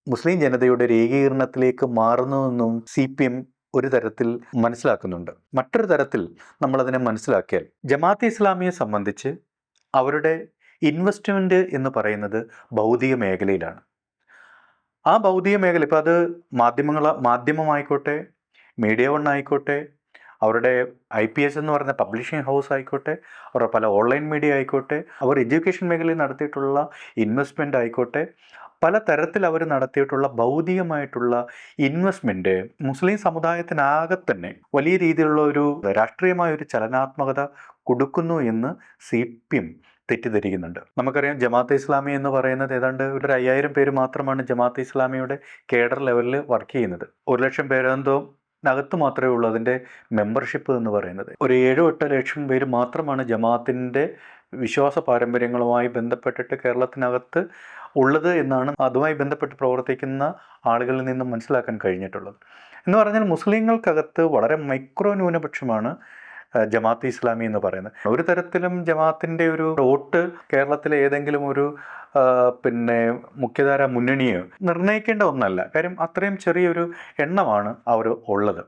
മുസ്ലിം ജനതയുടെ ഒരു ഏകീകരണത്തിലേക്ക് മാറുന്നതെന്നും CPM ഒരു തരത്തിൽ മനസ്സിലാക്കുന്നുണ്ട്. മറ്റൊരു തരത്തിൽ നമ്മളതിനെ മനസ്സിലാക്കിയാൽ ജമാഅത്തെ ഇസ്ലാമിയെ സംബന്ധിച്ച് അവരുടെ ഇൻവെസ്റ്റ്മെൻറ്റ് എന്ന് പറയുന്നത് ഭൗതിക മേഖലയിലാണ്. ആ ഭൗതിക മേഖല, ഇപ്പോൾ അത് മാധ്യമമായിക്കോട്ടെ, മീഡിയ വൺ ആയിക്കോട്ടെ, അവരുടെ IPS എന്ന് പറയുന്ന പബ്ലിഷിംഗ് ഹൗസ് ആയിക്കോട്ടെ, അവരുടെ പല ഓൺലൈൻ മീഡിയ ആയിക്കോട്ടെ, അവർ എഡ്യൂക്കേഷൻ മേഖലയിൽ നടത്തിയിട്ടുള്ള ഇൻവെസ്റ്റ്മെൻ്റ് ആയിക്കോട്ടെ, പല തരത്തിൽ അവർ നടത്തിയിട്ടുള്ള ഭൗതികമായിട്ടുള്ള ഇൻവെസ്റ്റ്മെൻറ്റ് മുസ്ലിം സമുദായത്തിനാകെ തന്നെ വലിയ രീതിയിലുള്ള ഒരു രാഷ്ട്രീയമായ ഒരു ചലനാത്മകത കൊടുക്കുന്നു എന്ന് CPM തെറ്റിദ്ധരിക്കുന്നുണ്ട്. നമുക്കറിയാം, ജമാഅത്തെ ഇസ്ലാമി എന്ന് പറയുന്നത് ഏതാണ്ട് ഒരു 5000 പേര് മാത്രമാണ് ജമാഅത്തെ ഇസ്ലാമിയുടെ കേഡർ ലെവലിൽ വർക്ക് ചെയ്യുന്നത്. 1,00,000 പേരെന്തോ നകത്ത് മാത്രമേ ഉള്ളൂ അതിൻ്റെ മെമ്പർഷിപ്പ് എന്ന് പറയുന്നത്. ഒരു 7-8 ലക്ഷം പേര് മാത്രമാണ് ജമാഅത്തിൻ്റെ വിശ്വാസ പാരമ്പര്യങ്ങളുമായി ബന്ധപ്പെട്ടിട്ട് കേരളത്തിനകത്ത് ഉള്ളത് എന്നാണ് അതുമായി ബന്ധപ്പെട്ട് പ്രവർത്തിക്കുന്ന ആളുകളിൽ നിന്നും മനസ്സിലാക്കാൻ കഴിഞ്ഞിട്ടുള്ളത്. എന്ന് പറഞ്ഞാൽ മുസ്ലിങ്ങൾക്കകത്ത് വളരെ മൈക്രോ ന്യൂനപക്ഷമാണ് ജമാഅത്തെ ഇസ്ലാമി എന്ന് പറയുന്നത്. ഒരു തരത്തിലും ജമാഅത്തിൻ്റെ ഒരു വോട്ട് കേരളത്തിലെ ഏതെങ്കിലും ഒരു മുഖ്യധാര മുന്നണിയോ നിർണ്ണയിക്കേണ്ട ഒന്നല്ല. കാര്യം അത്രയും ചെറിയൊരു എണ്ണമാണ് അവർ ഉള്ളത്.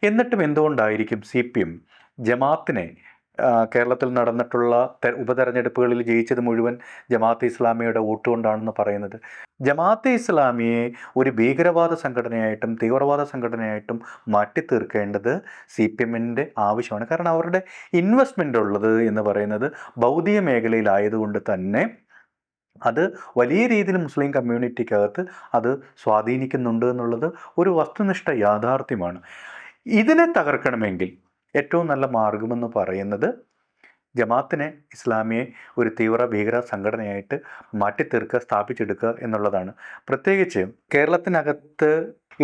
എന്നിട്ടും എന്തുകൊണ്ടായിരിക്കും CPM ജമാഅത്തിനെ കേരളത്തിൽ നടന്നിട്ടുള്ള ഉപതെരഞ്ഞെടുപ്പുകളിൽ ജയിച്ചത് മുഴുവൻ ജമാഅത്തെ ഇസ്ലാമിയുടെ വോട്ട് കൊണ്ടാണെന്ന് പറയുന്നത്? ജമാഅത്തെ ഇസ്ലാമിയെ ഒരു ഭീകരവാദ സംഘടനയായിട്ടും തീവ്രവാദ സംഘടനയായിട്ടും മാറ്റിത്തീർക്കേണ്ടത് CPMൻ്റെ ആവശ്യമാണ്. കാരണം അവരുടെ ഇൻവെസ്റ്റ്മെൻ്റ് ഉള്ളത് എന്ന് പറയുന്നത് ഭൗതിക മേഖലയിലായതുകൊണ്ട് തന്നെ അത് വലിയ രീതിയിൽ മുസ്ലിം കമ്മ്യൂണിറ്റിക്കകത്ത് അത് സ്വാധീനിക്കുന്നുണ്ട് എന്നുള്ളത് ഒരു വസ്തുനിഷ്ഠ യാഥാർത്ഥ്യമാണ്. ഇതിനെ തകർക്കണമെങ്കിൽ ഏറ്റവും നല്ല മാർഗമെന്ന് പറയുന്നത് ജമാഅത്തിനെ ഇസ്ലാമിയെ ഒരു തീവ്ര ഭീകര സംഘടനയായിട്ട് മാറ്റിത്തീർക്കുക, സ്ഥാപിച്ചെടുക്കുക എന്നുള്ളതാണ്. പ്രത്യേകിച്ച് കേരളത്തിനകത്ത്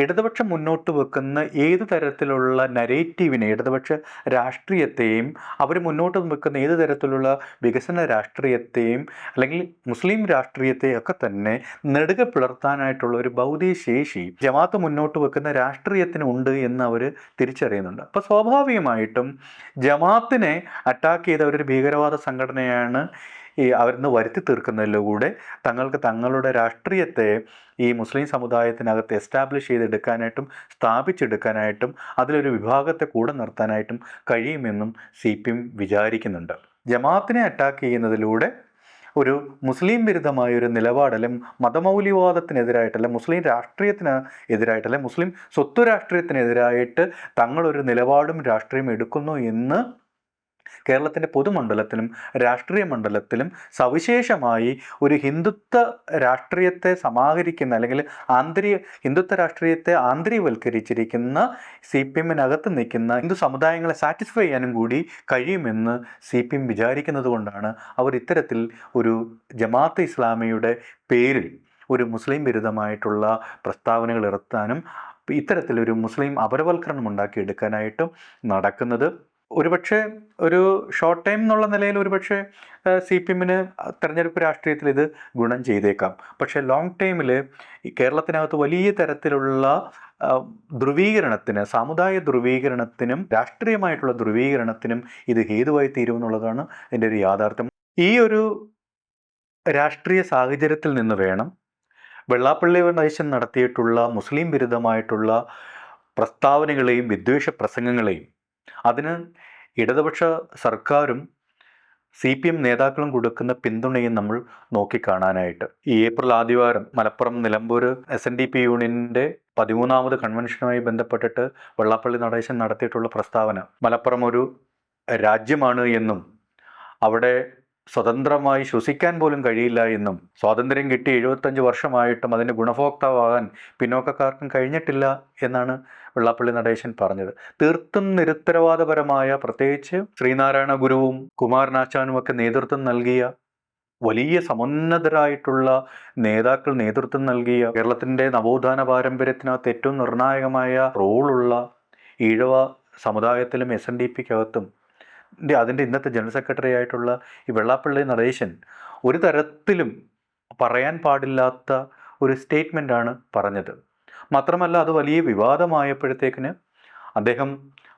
ഇടതുപക്ഷം മുന്നോട്ട് വെക്കുന്ന ഏത് തരത്തിലുള്ള നരേറ്റീവിനെ, ഇടതുപക്ഷ രാഷ്ട്രീയത്തെയും അവർ മുന്നോട്ട് വെക്കുന്ന ഏത് തരത്തിലുള്ള വികസന രാഷ്ട്രീയത്തെയും അല്ലെങ്കിൽ മുസ്ലിം രാഷ്ട്രീയത്തെയും ഒക്കെ തന്നെ നെടുക പിളർത്താനായിട്ടുള്ള ഒരു ഭൗതിക ശേഷി ജമാഅത്ത് മുന്നോട്ട് വെക്കുന്ന രാഷ്ട്രീയത്തിന് ഉണ്ട് എന്ന് അവർ തിരിച്ചറിയുന്നുണ്ട്. അപ്പോൾ സ്വാഭാവികമായിട്ടും ജമാഅത്തിനെ അറ്റാക്ക് ചെയ്ത ഒരു ഭീകരവാദ സംഘടനയാണ് അവരിന്ന് വരുത്തി തീർക്കുന്നതിലൂടെ തങ്ങളുടെ രാഷ്ട്രീയത്തെ ഈ മുസ്ലിം സമുദായത്തിനകത്ത് എസ്റ്റാബ്ലിഷ് ചെയ്തെടുക്കാനായിട്ടും സ്ഥാപിച്ചെടുക്കാനായിട്ടും അതിലൊരു വിഭാഗത്തെ കൂടെ നിർത്താനായിട്ടും കഴിയുമെന്നും CPM വിചാരിക്കുന്നുണ്ട്. ജമാഅത്തിനെ അറ്റാക്ക് ചെയ്യുന്നതിലൂടെ ഒരു മുസ്ലിം വിരുദ്ധമായ ഒരു നിലപാട്, അല്ലെങ്കിൽ മതമൗലികവാദത്തിനെതിരായിട്ടല്ല, മുസ്ലിം രാഷ്ട്രീയത്തിന് എതിരായിട്ടല്ല, മുസ്ലിം സ്വത്ത് രാഷ്ട്രീയത്തിനെതിരായിട്ട് തങ്ങളൊരു നിലപാടും രാഷ്ട്രീയം എടുക്കുന്നു എന്ന് കേരളത്തിൻ്റെ പൊതുമണ്ഡലത്തിലും രാഷ്ട്രീയ മണ്ഡലത്തിലും സവിശേഷമായി ഒരു ഹിന്ദുത്വ രാഷ്ട്രീയത്തെ സമാഹരിക്കുന്ന അല്ലെങ്കിൽ ഹിന്ദുത്വ രാഷ്ട്രീയത്തെ ആന്തരികവൽക്കരിച്ചിരിക്കുന്ന CPMനകത്ത് നിൽക്കുന്ന ഹിന്ദു സമുദായങ്ങളെ സാറ്റിസ്ഫൈ ചെയ്യാനും കൂടി കഴിയുമെന്ന് CPM വിചാരിക്കുന്നത് കൊണ്ടാണ് അവർ ഇത്തരത്തിൽ ഒരു ജമാഅത്തെ ഇസ്ലാമിയുടെ പേരിൽ ഒരു മുസ്ലിം വിരുദ്ധമായിട്ടുള്ള പ്രസ്താവനകൾ ഇറത്താനും ഇത്തരത്തിലൊരു മുസ്ലിം അപരവൽക്കരണം ഉണ്ടാക്കിയെടുക്കാനായിട്ടും നടക്കുന്നത്. ഒരുപക്ഷെ ഒരു ഷോർട്ട് ടൈം എന്നുള്ള നിലയിൽ ഒരുപക്ഷെ CPMന് തെരഞ്ഞെടുപ്പ് രാഷ്ട്രീയത്തിൽ ഇത് ഗുണം ചെയ്തേക്കാം. പക്ഷേ ലോങ് ടൈമിൽ ഈ കേരളത്തിനകത്ത് വലിയ തരത്തിലുള്ള ധ്രുവീകരണത്തിന്, സാമുദായിക ധ്രുവീകരണത്തിനും രാഷ്ട്രീയമായിട്ടുള്ള ധ്രുവീകരണത്തിനും ഇത് ഹേതുവായി തീരുമെന്നുള്ളതാണ് എൻ്റെ ഒരു യാഥാർത്ഥ്യം. ഈ ഒരു രാഷ്ട്രീയ സാഹചര്യത്തിൽ നിന്ന് വേണം വെള്ളാപ്പള്ളി നടേശൻ നടത്തിയിട്ടുള്ള മുസ്ലിം വിരുദ്ധമായിട്ടുള്ള പ്രസ്താവനകളെയും വിദ്വേഷ പ്രസംഗങ്ങളെയും അതിന് ഇടതുപക്ഷ സർക്കാരും CPM നേതാക്കളും കൊടുക്കുന്ന പിന്തുണയും നമ്മൾ നോക്കിക്കാണാനായിട്ട്. ഈ ഏപ്രിൽ ആദ്യവാരം മലപ്പുറം നിലമ്പൂർ SNDP യൂണിയൻ്റെ 13ാമത് കൺവെൻഷനുമായി ബന്ധപ്പെട്ടിട്ട് വെള്ളാപ്പള്ളി നടേശൻ നടത്തിയിട്ടുള്ള പ്രസ്താവന മലപ്പുറം ഒരു രാജ്യമാണ് എന്നും അവിടെ സ്വതന്ത്രമായി ശ്വസിക്കാൻ പോലും കഴിയില്ല എന്നും സ്വാതന്ത്ര്യം കിട്ടി 75 വർഷമായിട്ടും അതിൻ്റെ ഗുണഭോക്താവാകാൻ പിന്നോക്കക്കാർക്കും കഴിഞ്ഞിട്ടില്ല എന്നാണ് വെള്ളാപ്പള്ളി നടേശൻ പറഞ്ഞത്. തീർത്തും നിരുത്തരവാദപരമായ, പ്രത്യേകിച്ച് ശ്രീനാരായണ ഗുരുവും കുമാരനാശാനുമൊക്കെ നേതൃത്വം നൽകിയ വലിയ സമുന്നതരായിട്ടുള്ള നേതാക്കൾ നേതൃത്വം നൽകിയ കേരളത്തിൻ്റെ നവോത്ഥാന പാരമ്പര്യത്തിനകത്ത് ഏറ്റവും നിർണായകമായ റോളുള്ള ഈഴവ സമുദായത്തിലും SNDPക്കകത്തും അതിൻ്റെ ഇന്നത്തെ ജനറൽ സെക്രട്ടറി ആയിട്ടുള്ള ഈ വെള്ളാപ്പള്ളി നടേശൻ ഒരു തരത്തിലും പറയാൻ പാടില്ലാത്ത ഒരു സ്റ്റേറ്റ്മെൻറ്റാണ് പറഞ്ഞത്. മാത്രമല്ല അത് വലിയ വിവാദമായപ്പോഴത്തേക്കിന് അദ്ദേഹം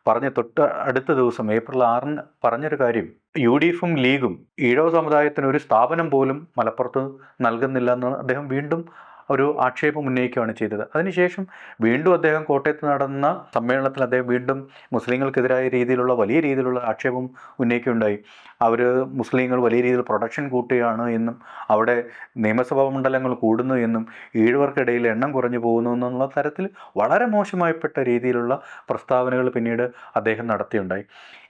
പറഞ്ഞ തൊട്ട് അടുത്ത ദിവസം ഏപ്രിൽ 6 പറഞ്ഞൊരു കാര്യം, UDFും ലീഗും ഈഴവ സമുദായത്തിന് ഒരു സ്ഥാപനം പോലും മലപ്പുറത്ത് നൽകുന്നില്ല എന്ന് അദ്ദേഹം വീണ്ടും ഒരു ആക്ഷേപം ഉന്നയിക്കുകയാണ് ചെയ്തത്. അതിനുശേഷം വീണ്ടും അദ്ദേഹം കോട്ടയത്ത് നടന്ന സമ്മേളനത്തിൽ അദ്ദേഹം വീണ്ടും മുസ്ലിങ്ങൾക്കെതിരായ രീതിയിലുള്ള വലിയ രീതിയിലുള്ള ആക്ഷേപം ഉന്നയിക്കുകയുണ്ടായി. അവർ മുസ്ലിങ്ങൾ വലിയ രീതിയിൽ പ്രൊഡക്ഷൻ കൂട്ടുകയാണ് എന്നും അവിടെ നിയമസഭാ മണ്ഡലങ്ങൾ കൂടുന്നു എന്നും ഈഴവർക്കിടയിൽ എണ്ണം കുറഞ്ഞു പോകുന്നു എന്നുള്ള തരത്തിൽ വളരെ മോശമായപ്പെട്ട രീതിയിലുള്ള പ്രസ്താവനകൾ പിന്നീട് അദ്ദേഹം നടത്തിയുണ്ടായി.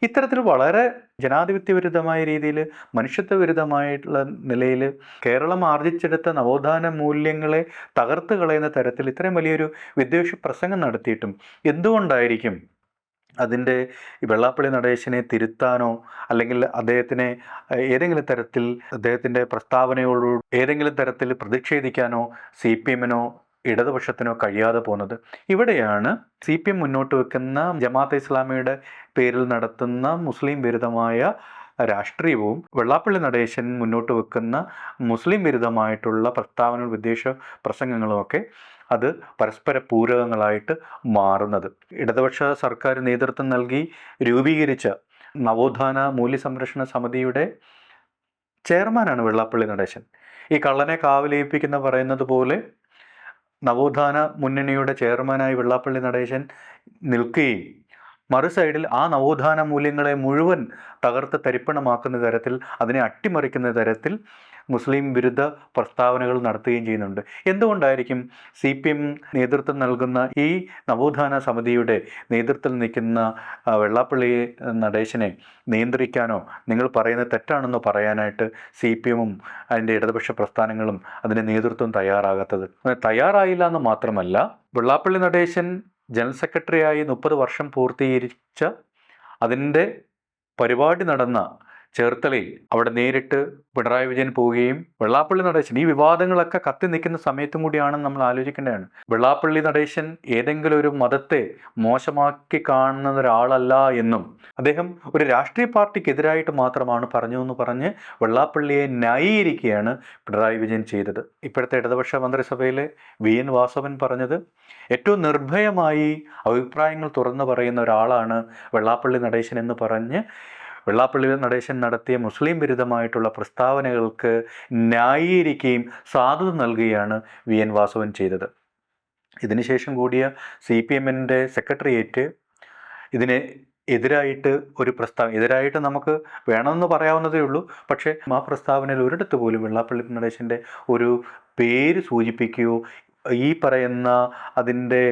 ഇത്തരത്തിൽ വളരെ ജനാധിപത്യ വിരുദ്ധമായ രീതിയിൽ, മനുഷ്യത്വ വിരുദ്ധമായിട്ടുള്ള നിലയിൽ കേരളം ആർജിച്ചെടുത്ത നവോത്ഥാന മൂല്യങ്ങളെ തകർത്ത് കളയുന്ന തരത്തിൽ ഇത്രയും വലിയൊരു വിദ്വേഷ പ്രസംഗം നടത്തിയിട്ടും എന്തുകൊണ്ടായിരിക്കും അതിൻ്റെ ഈ വെള്ളാപ്പള്ളി നടേശനെ തിരുത്താനോ അല്ലെങ്കിൽ അദ്ദേഹത്തിനെ ഏതെങ്കിലും തരത്തിൽ അദ്ദേഹത്തിൻ്റെ പ്രസ്താവനയോട് ഏതെങ്കിലും തരത്തിൽ പ്രതിഷേധിക്കാനോ CPMനോ ഇടതുപക്ഷത്തിനോ കഴിയാതെ പോകുന്നത്? ഇവിടെയാണ് CPM മുന്നോട്ട് വെക്കുന്ന ജമാഅത്തെ ഇസ്ലാമിയുടെ പേരിൽ നടത്തുന്ന മുസ്ലിം വിരുദ്ധമായ രാഷ്ട്രീയവും വെള്ളാപ്പള്ളി നടേശൻ മുന്നോട്ട് വെക്കുന്ന മുസ്ലിം വിരുദ്ധമായിട്ടുള്ള പ്രസ്താവനകൾ, വിദ്വേഷ പ്രസംഗങ്ങളുമൊക്കെ അത് പരസ്പര പൂരകങ്ങളായിട്ട് മാറുന്നത്. ഇടതുപക്ഷ സർക്കാർ നേതൃത്വം നൽകി രൂപീകരിച്ച നവോത്ഥാന മൂല്യസംരക്ഷണ സമിതിയുടെ ചെയർമാനാണ് വെള്ളാപ്പള്ളി നടേശൻ. ഈ കള്ളനെ കാവലേൽപ്പിക്കുന്ന പറയുന്നത് പോലെ നവോത്ഥാന മുന്നണിയുടെ ചെയർമാനായി വെള്ളാപ്പള്ളി നടേശൻ നിൽക്കുകയും മറു സൈഡിൽ ആ നവോത്ഥാന മൂല്യങ്ങളെ മുഴുവൻ തകർത്ത് തരിപ്പണമാക്കുന്ന തരത്തിൽ, അതിനെ അട്ടിമറിക്കുന്ന തരത്തിൽ മുസ്ലിം വിരുദ്ധ പ്രസ്താവനകൾ നടത്തുകയും ചെയ്യുന്നുണ്ട്. എന്തുകൊണ്ടായിരിക്കും CPM നേതൃത്വം നൽകുന്ന ഈ നവോത്ഥാന സമിതിയുടെ നേതൃത്വത്തിൽ നിൽക്കുന്ന വെള്ളാപ്പള്ളി നടേശനെ നിയന്ത്രിക്കാനോ നിങ്ങൾ പറയുന്നത് തെറ്റാണെന്നോ പറയാനായിട്ട് CPM-ഉം അതിൻ്റെ ഇടതുപക്ഷ പ്രസ്ഥാനങ്ങളും അതിൻ്റെ നേതൃത്വം തയ്യാറാകാത്തത്? തയ്യാറായില്ല എന്ന് മാത്രമല്ല, വെള്ളാപ്പള്ളി നടേശൻ ജനറൽ സെക്രട്ടറിയായി 30 വർഷം പൂർത്തീകരിച്ച അതിൻ്റെ പരിപാടി നടന്ന ചേർത്തലയിൽ അവിടെ നേരിട്ട് പിണറായി വിജയൻ പോവുകയും വെള്ളാപ്പള്ളി നടേശൻ ഈ വിവാദങ്ങളൊക്കെ കത്തി നിൽക്കുന്ന സമയത്തും കൂടിയാണെന്ന് നമ്മൾ ആലോചിക്കേണ്ടതാണ്. വെള്ളാപ്പള്ളി നടേശൻ ഏതെങ്കിലും ഒരു മതത്തെ മോശമാക്കി കാണുന്ന ഒരാളല്ല എന്നും അദ്ദേഹം ഒരു രാഷ്ട്രീയ പാർട്ടിക്കെതിരായിട്ട് മാത്രമാണ് പറഞ്ഞതെന്ന് പറഞ്ഞ് വെള്ളാപ്പള്ളിയെ ന്യായീകരിക്കുകയാണ് പിണറായി വിജയൻ ചെയ്തത്. ഇപ്പോഴത്തെ ഇടതുപക്ഷ മന്ത്രിസഭയിലെ VN വാസവൻ പറഞ്ഞത് ഏറ്റവും നിർഭയമായി അഭിപ്രായങ്ങൾ തുറന്നു പറയുന്ന ഒരാളാണ് വെള്ളാപ്പള്ളി നടേശൻ എന്ന് പറഞ്ഞ് വെള്ളാപ്പള്ളി നടേശൻ നടത്തിയ മുസ്ലിം വിരുദ്ധമായിട്ടുള്ള പ്രസ്താവനകൾക്ക് ന്യായീകരിക്കുകയും സാധുത നൽകുകയാണ് VN വാസവൻ ചെയ്തത്. ഇതിനുശേഷം കൂടിയ CPM-ൻ്റെ സെക്രട്ടേറിയറ്റ് ഇതിനെ എതിരായിട്ട് ഒരു എതിരായിട്ട് നമുക്ക് വേണമെന്ന് പറയാവുന്നതേ ഉള്ളൂ. പക്ഷേ ആ പ്രസ്താവനയിൽ ഒരിടത്ത് പോലും വെള്ളാപ്പള്ളി നടേശൻ്റെ ഒരു പേര് സൂചിപ്പിക്കുകയോ ഈ പറയുന്ന അതിൻ്റെ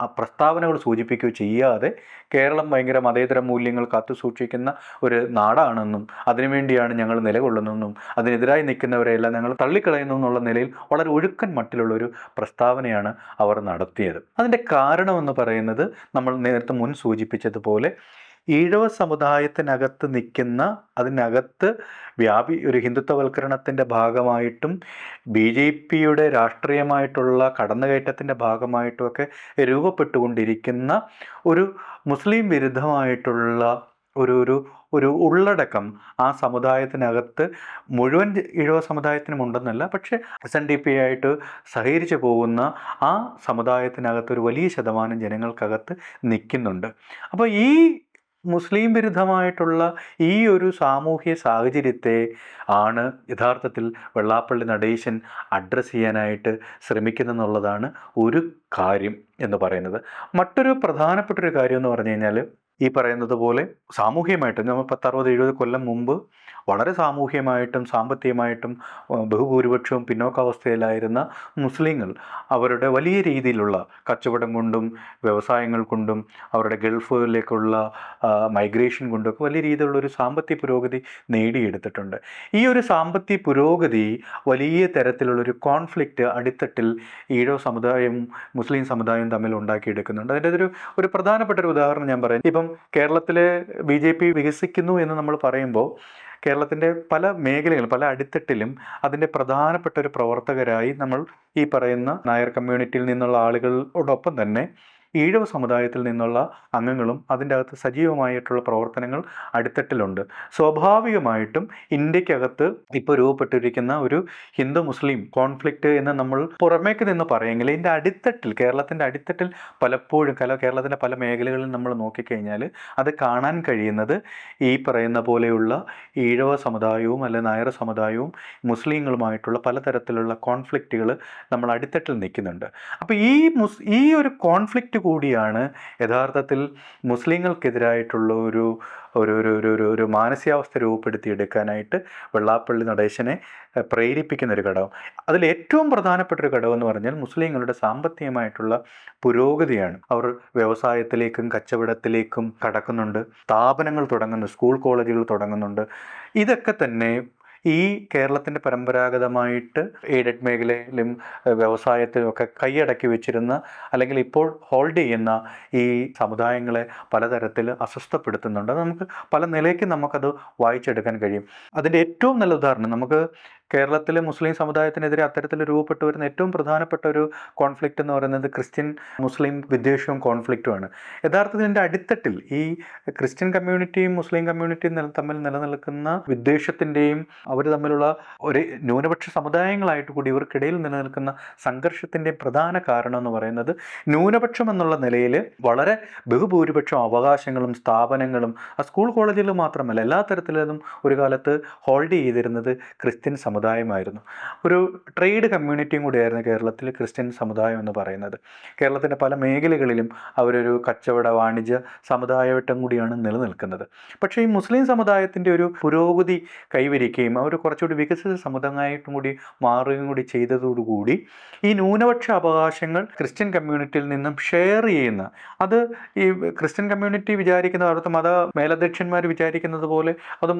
പ്രസ്താവനകൾ സൂചിപ്പിക്കുകയോ ചെയ്യാതെ കേരളം ഭയങ്കര മതേതര മൂല്യങ്ങൾ കാത്തു സൂക്ഷിക്കുന്ന ഒരു നാടാണെന്നും അതിനുവേണ്ടിയാണ് ഞങ്ങൾ നിലകൊള്ളുന്നതെന്നും അതിനെതിരായി നിൽക്കുന്നവരെല്ലാം ഞങ്ങൾ തള്ളിക്കളയുന്നു എന്നുള്ള നിലയിൽ വളരെ ഒഴുക്കൻ മട്ടിലുള്ളൊരു പ്രസ്താവനയാണ് അവർ നടത്തിയത്. അതിൻ്റെ കാരണമെന്ന് പറയുന്നത് നമ്മൾ നേരത്തെ മുൻ സൂചിപ്പിച്ചതുപോലെ ഈഴവ സമുദായത്തിനകത്ത് നിൽക്കുന്ന, അതിനകത്ത് ഒരു ഹിന്ദുത്വവൽക്കരണത്തിൻ്റെ ഭാഗമായിട്ടും BJPയുടെ രാഷ്ട്രീയമായിട്ടുള്ള കടന്നുകയറ്റത്തിൻ്റെ ഭാഗമായിട്ടുമൊക്കെ രൂപപ്പെട്ടുകൊണ്ടിരിക്കുന്ന ഒരു മുസ്ലിം വിരുദ്ധമായിട്ടുള്ള ഒരു ഉള്ളടക്കം ആ സമുദായത്തിനകത്ത് മുഴുവൻ ഈഴവ സമുദായത്തിനും ഉണ്ടെന്നല്ല, പക്ഷേ SNDP ആയിട്ട് സഹകരിച്ചു പോകുന്ന ആ സമുദായത്തിനകത്ത് ഒരു വലിയ ശതമാനം ജനങ്ങൾക്കകത്ത് നിൽക്കുന്നുണ്ട്. അപ്പോൾ ഈ മുസ്ലിം വിരുദ്ധമായിട്ടുള്ള ഈ ഒരു സാമൂഹ്യ സാഹചര്യത്തെ ആണ് യഥാർത്ഥത്തിൽ വെള്ളാപ്പള്ളി നടേശൻ അഡ്രസ്സ് ചെയ്യാനായിട്ട് ശ്രമിക്കുന്നെന്നുള്ളതാണ് ഒരു കാര്യം എന്ന് പറയുന്നത്. മറ്റൊരു പ്രധാനപ്പെട്ടൊരു കാര്യം എന്ന് പറഞ്ഞു കഴിഞ്ഞാൽ, ഈ പറയുന്നത് പോലെ സാമൂഹ്യമായിട്ട് നമ്മൾ 10-60-70 കൊല്ലം മുമ്പ് വളരെ സാമൂഹ്യമായിട്ടും സാമ്പത്തികമായിട്ടും ബഹുഭൂരിപക്ഷവും പിന്നോക്കാവസ്ഥയിലായിരുന്ന മുസ്ലിങ്ങൾ അവരുടെ വലിയ രീതിയിലുള്ള കച്ചവടം കൊണ്ടും വ്യവസായങ്ങൾ കൊണ്ടും അവരുടെ ഗൾഫിലേക്കുള്ള മൈഗ്രേഷൻ കൊണ്ടൊക്കെ വലിയ രീതിയിലുള്ളൊരു സാമ്പത്തിക പുരോഗതി നേടിയെടുത്തിട്ടുണ്ട്. ഈ ഒരു സാമ്പത്തിക പുരോഗതി വലിയ തരത്തിലുള്ളൊരു കോൺഫ്ലിക്റ്റ് അടിത്തട്ടിൽ ഈഴവ സമുദായവും മുസ്ലിം സമുദായവും തമ്മിൽ ഉണ്ടാക്കിയെടുക്കുന്നുണ്ട്. അതിൻ്റെ ഒരു പ്രധാനപ്പെട്ട ഒരു ഉദാഹരണം ഞാൻ പറയാം. ഇപ്പം കേരളത്തിലെ BJP വികസിക്കുന്നു എന്ന് നമ്മൾ പറയുമ്പോൾ കേരളത്തിൻ്റെ പല മേഖലകളും പല അടിത്തട്ടിലും അതിൻ്റെ പ്രധാനപ്പെട്ട ഒരു പ്രവർത്തകരായി നമ്മൾ ഈ പറയുന്ന നായർ കമ്മ്യൂണിറ്റിയിൽ നിന്നുള്ള ആളുകളോടൊപ്പം തന്നെ ഈഴവ സമുദായത്തിൽ നിന്നുള്ള അംഗങ്ങളും അതിൻ്റെ അകത്ത് സജീവമായിട്ടുള്ള പ്രവർത്തനങ്ങൾ അടിത്തട്ടിലുണ്ട്. സ്വാഭാവികമായിട്ടും ഇന്ത്യക്കകത്ത് ഇപ്പോൾ രൂപപ്പെട്ടിരിക്കുന്ന ഒരു ഹിന്ദു മുസ്ലിം കോൺഫ്ലിക്റ്റ് എന്ന് നമ്മൾ പുറമേക്ക് നിന്ന് പറയുമെങ്കിൽ ഇതിൻ്റെ അടിത്തട്ടിൽ, കേരളത്തിൻ്റെ അടിത്തട്ടിൽ പലപ്പോഴും കേരളത്തിൻ്റെ പല മേഖലകളിൽ നമ്മൾ നോക്കിക്കഴിഞ്ഞാൽ അത് കാണാൻ കഴിയുന്നത് ഈ പറയുന്ന പോലെയുള്ള ഈഴവ സമുദായവും അല്ലെ നായർ സമുദായവും മുസ്ലിങ്ങളുമായിട്ടുള്ള പലതരത്തിലുള്ള കോൺഫ്ലിക്റ്റുകൾ നമ്മൾ അടിത്തട്ടിൽ നിൽക്കുന്നുണ്ട്. അപ്പോൾ ഈ ഒരു കോൺഫ്ലിക്റ്റ് കൂടിയാണ് യഥാർത്ഥത്തിൽ മുസ്ലിങ്ങൾക്കെതിരായിട്ടുള്ള ഒരു മാനസികാവസ്ഥ രൂപപ്പെടുത്തിയെടുക്കാനായിട്ട് വെള്ളാപ്പള്ളി നടേശനെ പ്രേരിപ്പിക്കുന്ന ഒരു ഘടകം. അതിൽ ഏറ്റവും പ്രധാനപ്പെട്ടൊരു ഘടകം എന്ന് പറഞ്ഞാൽ മുസ്ലിങ്ങളുടെ സാമ്പത്തികമായിട്ടുള്ള പുരോഗതിയാണ്. അവർ വ്യവസായത്തിലേക്കും കച്ചവടത്തിലേക്കും കടക്കുന്നുണ്ട്, സ്ഥാപനങ്ങൾ തുടങ്ങുന്നു, സ്കൂൾ കോളേജുകൾ തുടങ്ങുന്നുണ്ട്. ഇതൊക്കെ തന്നെ ഈ കേരളത്തിൻ്റെ പരമ്പരാഗതമായിട്ട് എയ്ഡഡ് മേഖലയിലും വ്യവസായത്തിലും ഒക്കെ കൈയടക്കി വെച്ചിരുന്ന അല്ലെങ്കിൽ ഇപ്പോൾ ഹോൾഡ് ചെയ്യുന്ന ഈ സമുദായങ്ങളെ പലതരത്തിൽ അസ്വസ്ഥപ്പെടുത്തുന്നുണ്ട്. അത് നമുക്ക് പല നിലയ്ക്ക് നമുക്കത് വായിച്ചെടുക്കാൻ കഴിയും. അതിൻ്റെ ഏറ്റവും നല്ല ഉദാഹരണം നമുക്ക് കേരളത്തിലെ മുസ്ലിം സമുദായത്തിനെതിരെ അത്തരത്തിൽ രൂപപ്പെട്ടു വരുന്ന ഏറ്റവും പ്രധാനപ്പെട്ട ഒരു കോൺഫ്ലിക്റ്റ് എന്ന് പറയുന്നത് ക്രിസ്ത്യൻ മുസ്ലിം വിദ്വേഷവും കോൺഫ്ലിക്റ്റുമാണ്. യഥാർത്ഥത്തിൽ ഇതിൻ്റെ അടിത്തട്ടിൽ ഈ ക്രിസ്ത്യൻ കമ്മ്യൂണിറ്റിയും മുസ്ലിം കമ്മ്യൂണിറ്റിയും തമ്മിൽ നിലനിൽക്കുന്ന വിദ്വേഷത്തിൻ്റെയും അവർ തമ്മിലുള്ള ഒരു ന്യൂനപക്ഷ സമുദായങ്ങളായിട്ട് കൂടി ഇവർക്കിടയിൽ നിലനിൽക്കുന്ന സംഘർഷത്തിൻ്റെയും പ്രധാന കാരണം എന്ന് പറയുന്നത് ന്യൂനപക്ഷം എന്നുള്ള നിലയിൽ വളരെ ബഹുഭൂരിപക്ഷം അവകാശങ്ങളും സ്ഥാപനങ്ങളും ആ സ്കൂൾ കോളേജുകൾ മാത്രമല്ല എല്ലാ തരത്തിലും ഒരു കാലത്ത് ഹോൾഡ് ചെയ്തിരുന്നത് ക്രിസ്ത്യൻ സമുദായമായിരുന്നു. ഒരു ട്രേഡ് കമ്മ്യൂണിറ്റിയും കൂടിയായിരുന്നു കേരളത്തിൽ ക്രിസ്ത്യൻ സമുദായം എന്ന് പറയുന്നത്. കേരളത്തിൻ്റെ പല മേഖലകളിലും അവരൊരു കച്ചവട വാണിജ്യ സമുദായമായിട്ടും കൂടിയാണ് നിലനിൽക്കുന്നത്. പക്ഷേ ഈ മുസ്ലിം സമുദായത്തിൻ്റെ ഒരു പുരോഗതി കൈവരിക്കുകയും അവർ കുറച്ചുകൂടി വികസിത സമുദായമായിട്ടും കൂടി മാറുകയും കൂടി ചെയ്തതോടുകൂടി ഈ ന്യൂനപക്ഷ അവകാശങ്ങൾ ക്രിസ്ത്യൻ കമ്മ്യൂണിറ്റിയിൽ നിന്നും ഷെയർ ചെയ്യുന്ന, അത് ഈ ക്രിസ്ത്യൻ കമ്മ്യൂണിറ്റി വിചാരിക്കുന്ന അവിടുത്തെ മത മേലധ്യക്ഷന്മാർ വിചാരിക്കുന്നത് പോലെ അത്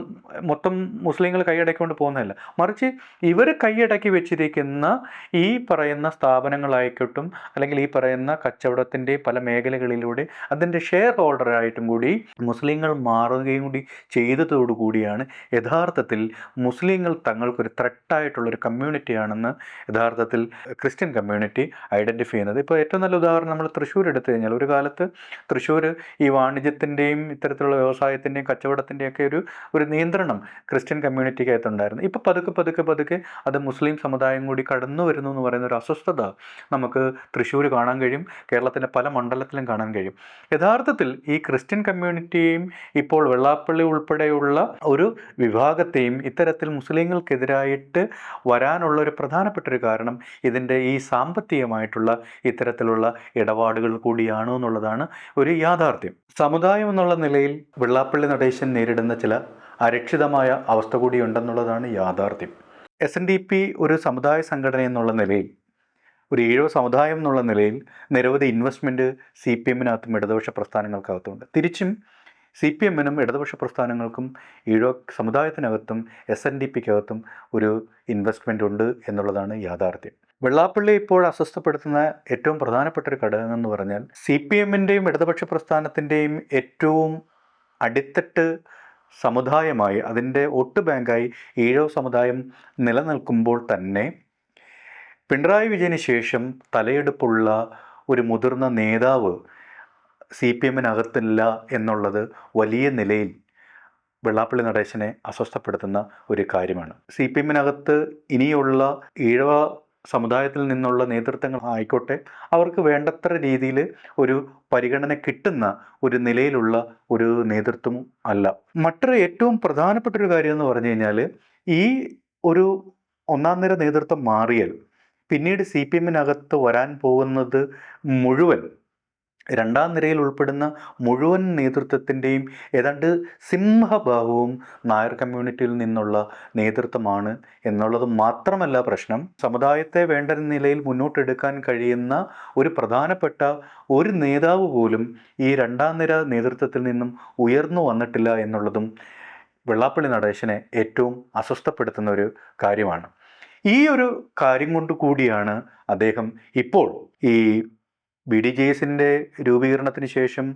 മൊത്തം മുസ്ലിങ്ങൾ കൈയടക്കിക്കൊണ്ട് പോകുന്നതല്ല, മറിച്ച് ഇവർ കൈയടക്കി വെച്ചിരിക്കുന്ന ഈ പറയുന്ന സ്ഥാപനങ്ങളായിക്കോട്ടും അല്ലെങ്കിൽ ഈ പറയുന്ന കച്ചവടത്തിൻ്റെ പല മേഖലകളിലൂടെ അതിൻ്റെ ഷെയർ ഹോൾഡറായിട്ടും കൂടി മുസ്ലിങ്ങൾ മാറുകയും കൂടി ചെയ്തതോടുകൂടിയാണ് യഥാർത്ഥത്തിൽ മുസ്ലിങ്ങൾ തങ്ങൾക്കൊരു ത്രെട്ടായിട്ടുള്ളൊരു കമ്മ്യൂണിറ്റിയാണെന്ന് യഥാർത്ഥത്തിൽ ക്രിസ്ത്യൻ കമ്മ്യൂണിറ്റി ഐഡൻറ്റിഫൈ ചെയ്യുന്നത്. ഇപ്പോൾ ഏറ്റവും നല്ല ഉദാഹരണം നമ്മൾ തൃശ്ശൂർ എടുത്തു കഴിഞ്ഞാൽ, ഒരു കാലത്ത് തൃശ്ശൂർ ഈ വാണിജ്യത്തിൻ്റെയും ഇത്തരത്തിലുള്ള വ്യവസായത്തിൻ്റെയും കച്ചവടത്തിൻ്റെയും ഒക്കെ ഒരു നിയന്ത്രണം ക്രിസ്ത്യൻ കമ്മ്യൂണിറ്റിക്കകത്തുണ്ടായിരുന്നു. ഇപ്പോൾ പതുക്കെ അത് മുസ്ലിം സമുദായം കൂടി കടന്നു വരുന്നു എന്ന് പറയുന്ന ഒരു അസ്വസ്ഥത നമുക്ക് തൃശ്ശൂർ കാണാൻ കഴിയും, കേരളത്തിൻ്റെ പല മണ്ഡലത്തിലും കാണാൻ കഴിയും. യഥാർത്ഥത്തിൽ ഈ ക്രിസ്ത്യൻ കമ്മ്യൂണിറ്റിയെയും ഇപ്പോൾ വെള്ളാപ്പള്ളി ഉൾപ്പെടെയുള്ള ഒരു വിഭാഗത്തെയും ഇത്തരത്തിൽ മുസ്ലിങ്ങൾക്കെതിരായിട്ട് വരാനുള്ള ഒരു പ്രധാനപ്പെട്ട ഒരു കാരണം ഇതിൻ്റെ ഈ സാമ്പത്തികമായിട്ടുള്ള ഇത്തരത്തിലുള്ള ഇടപാടുകൾ കൂടിയാണോ എന്നുള്ളതാണ് ഒരു യാഥാർത്ഥ്യം. സമുദായം എന്നുള്ള നിലയിൽ വെള്ളാപ്പള്ളി നടേശൻ നേരിടുന്ന ചില അരക്ഷിതമായ അവസ്ഥ കൂടിയുണ്ടെന്നുള്ളതാണ് യാഥാർത്ഥ്യം. SNDP ഒരു സമുദായ സംഘടന എന്നുള്ള നിലയിൽ, ഒരു ഈഴവ സമുദായം എന്നുള്ള നിലയിൽ നിരവധി ഇൻവെസ്റ്റ്മെൻറ്റ് CPM-നകത്തും ഇടതുപക്ഷ പ്രസ്ഥാനങ്ങൾക്കകത്തുമുണ്ട്. തിരിച്ചും CPM-നും ഇടതുപക്ഷ പ്രസ്ഥാനങ്ങൾക്കും ഈഴവ സമുദായത്തിനകത്തും SNDP-ക്കകത്തും ഒരു ഇൻവെസ്റ്റ്മെൻ്റ് ഉണ്ട് എന്നുള്ളതാണ് യാഥാർത്ഥ്യം. വെള്ളാപ്പള്ളി ഇപ്പോൾ അസ്വസ്ഥപ്പെടുത്തുന്ന ഏറ്റവും പ്രധാനപ്പെട്ട ഒരു ഘടകം എന്ന് പറഞ്ഞാൽ CPM-ൻ്റെയും ഇടതുപക്ഷ പ്രസ്ഥാനത്തിൻ്റെയും ഏറ്റവും അടിത്തട്ട് സമുദായമായി, അതിൻ്റെ വോട്ട് ബാങ്കായി ഈഴവ സമുദായം നിലനിൽക്കുമ്പോൾ തന്നെ പിണറായി വിജയന് ശേഷം തലയെടുപ്പുള്ള ഒരു മുതിർന്ന നേതാവ് CPM-നകത്തില്ല എന്നുള്ളത് വലിയ നിലയിൽ വെള്ളാപ്പള്ളി നടേശനെ അസ്വസ്ഥപ്പെടുത്തുന്ന ഒരു കാര്യമാണ്. CPM-നകത്ത് ഇനിയുള്ള ഈഴവ സമുദായത്തിൽ നിന്നുള്ള നേതൃത്വങ്ങൾ ആയിക്കോട്ടെ, അവർക്ക് വേണ്ടത്ര രീതിയിൽ ഒരു പരിഗണന കിട്ടുന്ന ഒരു നിലയിലുള്ള ഒരു നേതൃത്വം അല്ല. മറ്റൊരു ഏറ്റവും പ്രധാനപ്പെട്ട ഒരു കാര്യം എന്ന് പറഞ്ഞു കഴിഞ്ഞാൽ, ഈ ഒരു ഒന്നാം നിര നേതൃത്വം മാറിയാൽ പിന്നീട് CPM-നകത്ത് വരാൻ പോകുന്നത് മുഴുവൻ രണ്ടാം നിരയിൽ ഉൾപ്പെടുന്ന മുഴുവൻ നേതൃത്വത്തിൻ്റെയും ഏതാണ്ട് സിംഹഭാഗവും നായർ കമ്മ്യൂണിറ്റിയിൽ നിന്നുള്ള നേതൃത്വമാണ് എന്നുള്ളത് മാത്രമല്ല പ്രശ്നം, സമുദായത്തെ വേണ്ട നിലയിൽ മുന്നോട്ടെടുക്കാൻ കഴിയുന്ന ഒരു പ്രധാനപ്പെട്ട ഒരു നേതാവ് പോലും ഈ രണ്ടാം നിര നേതൃത്വത്തിൽ നിന്നും ഉയർന്നു വന്നിട്ടില്ല എന്നുള്ളതും വെള്ളാപ്പള്ളി നടേശനെ ഏറ്റവും അസ്വസ്ഥപ്പെടുത്തുന്ന ഒരു കാര്യമാണ്. ഈ ഒരു കാര്യം കൊണ്ട് കൂടിയാണ് അദ്ദേഹം ഇപ്പോൾ ഈ BDJS-ൻ്റെ രൂപീകരണത്തിന് ശേഷം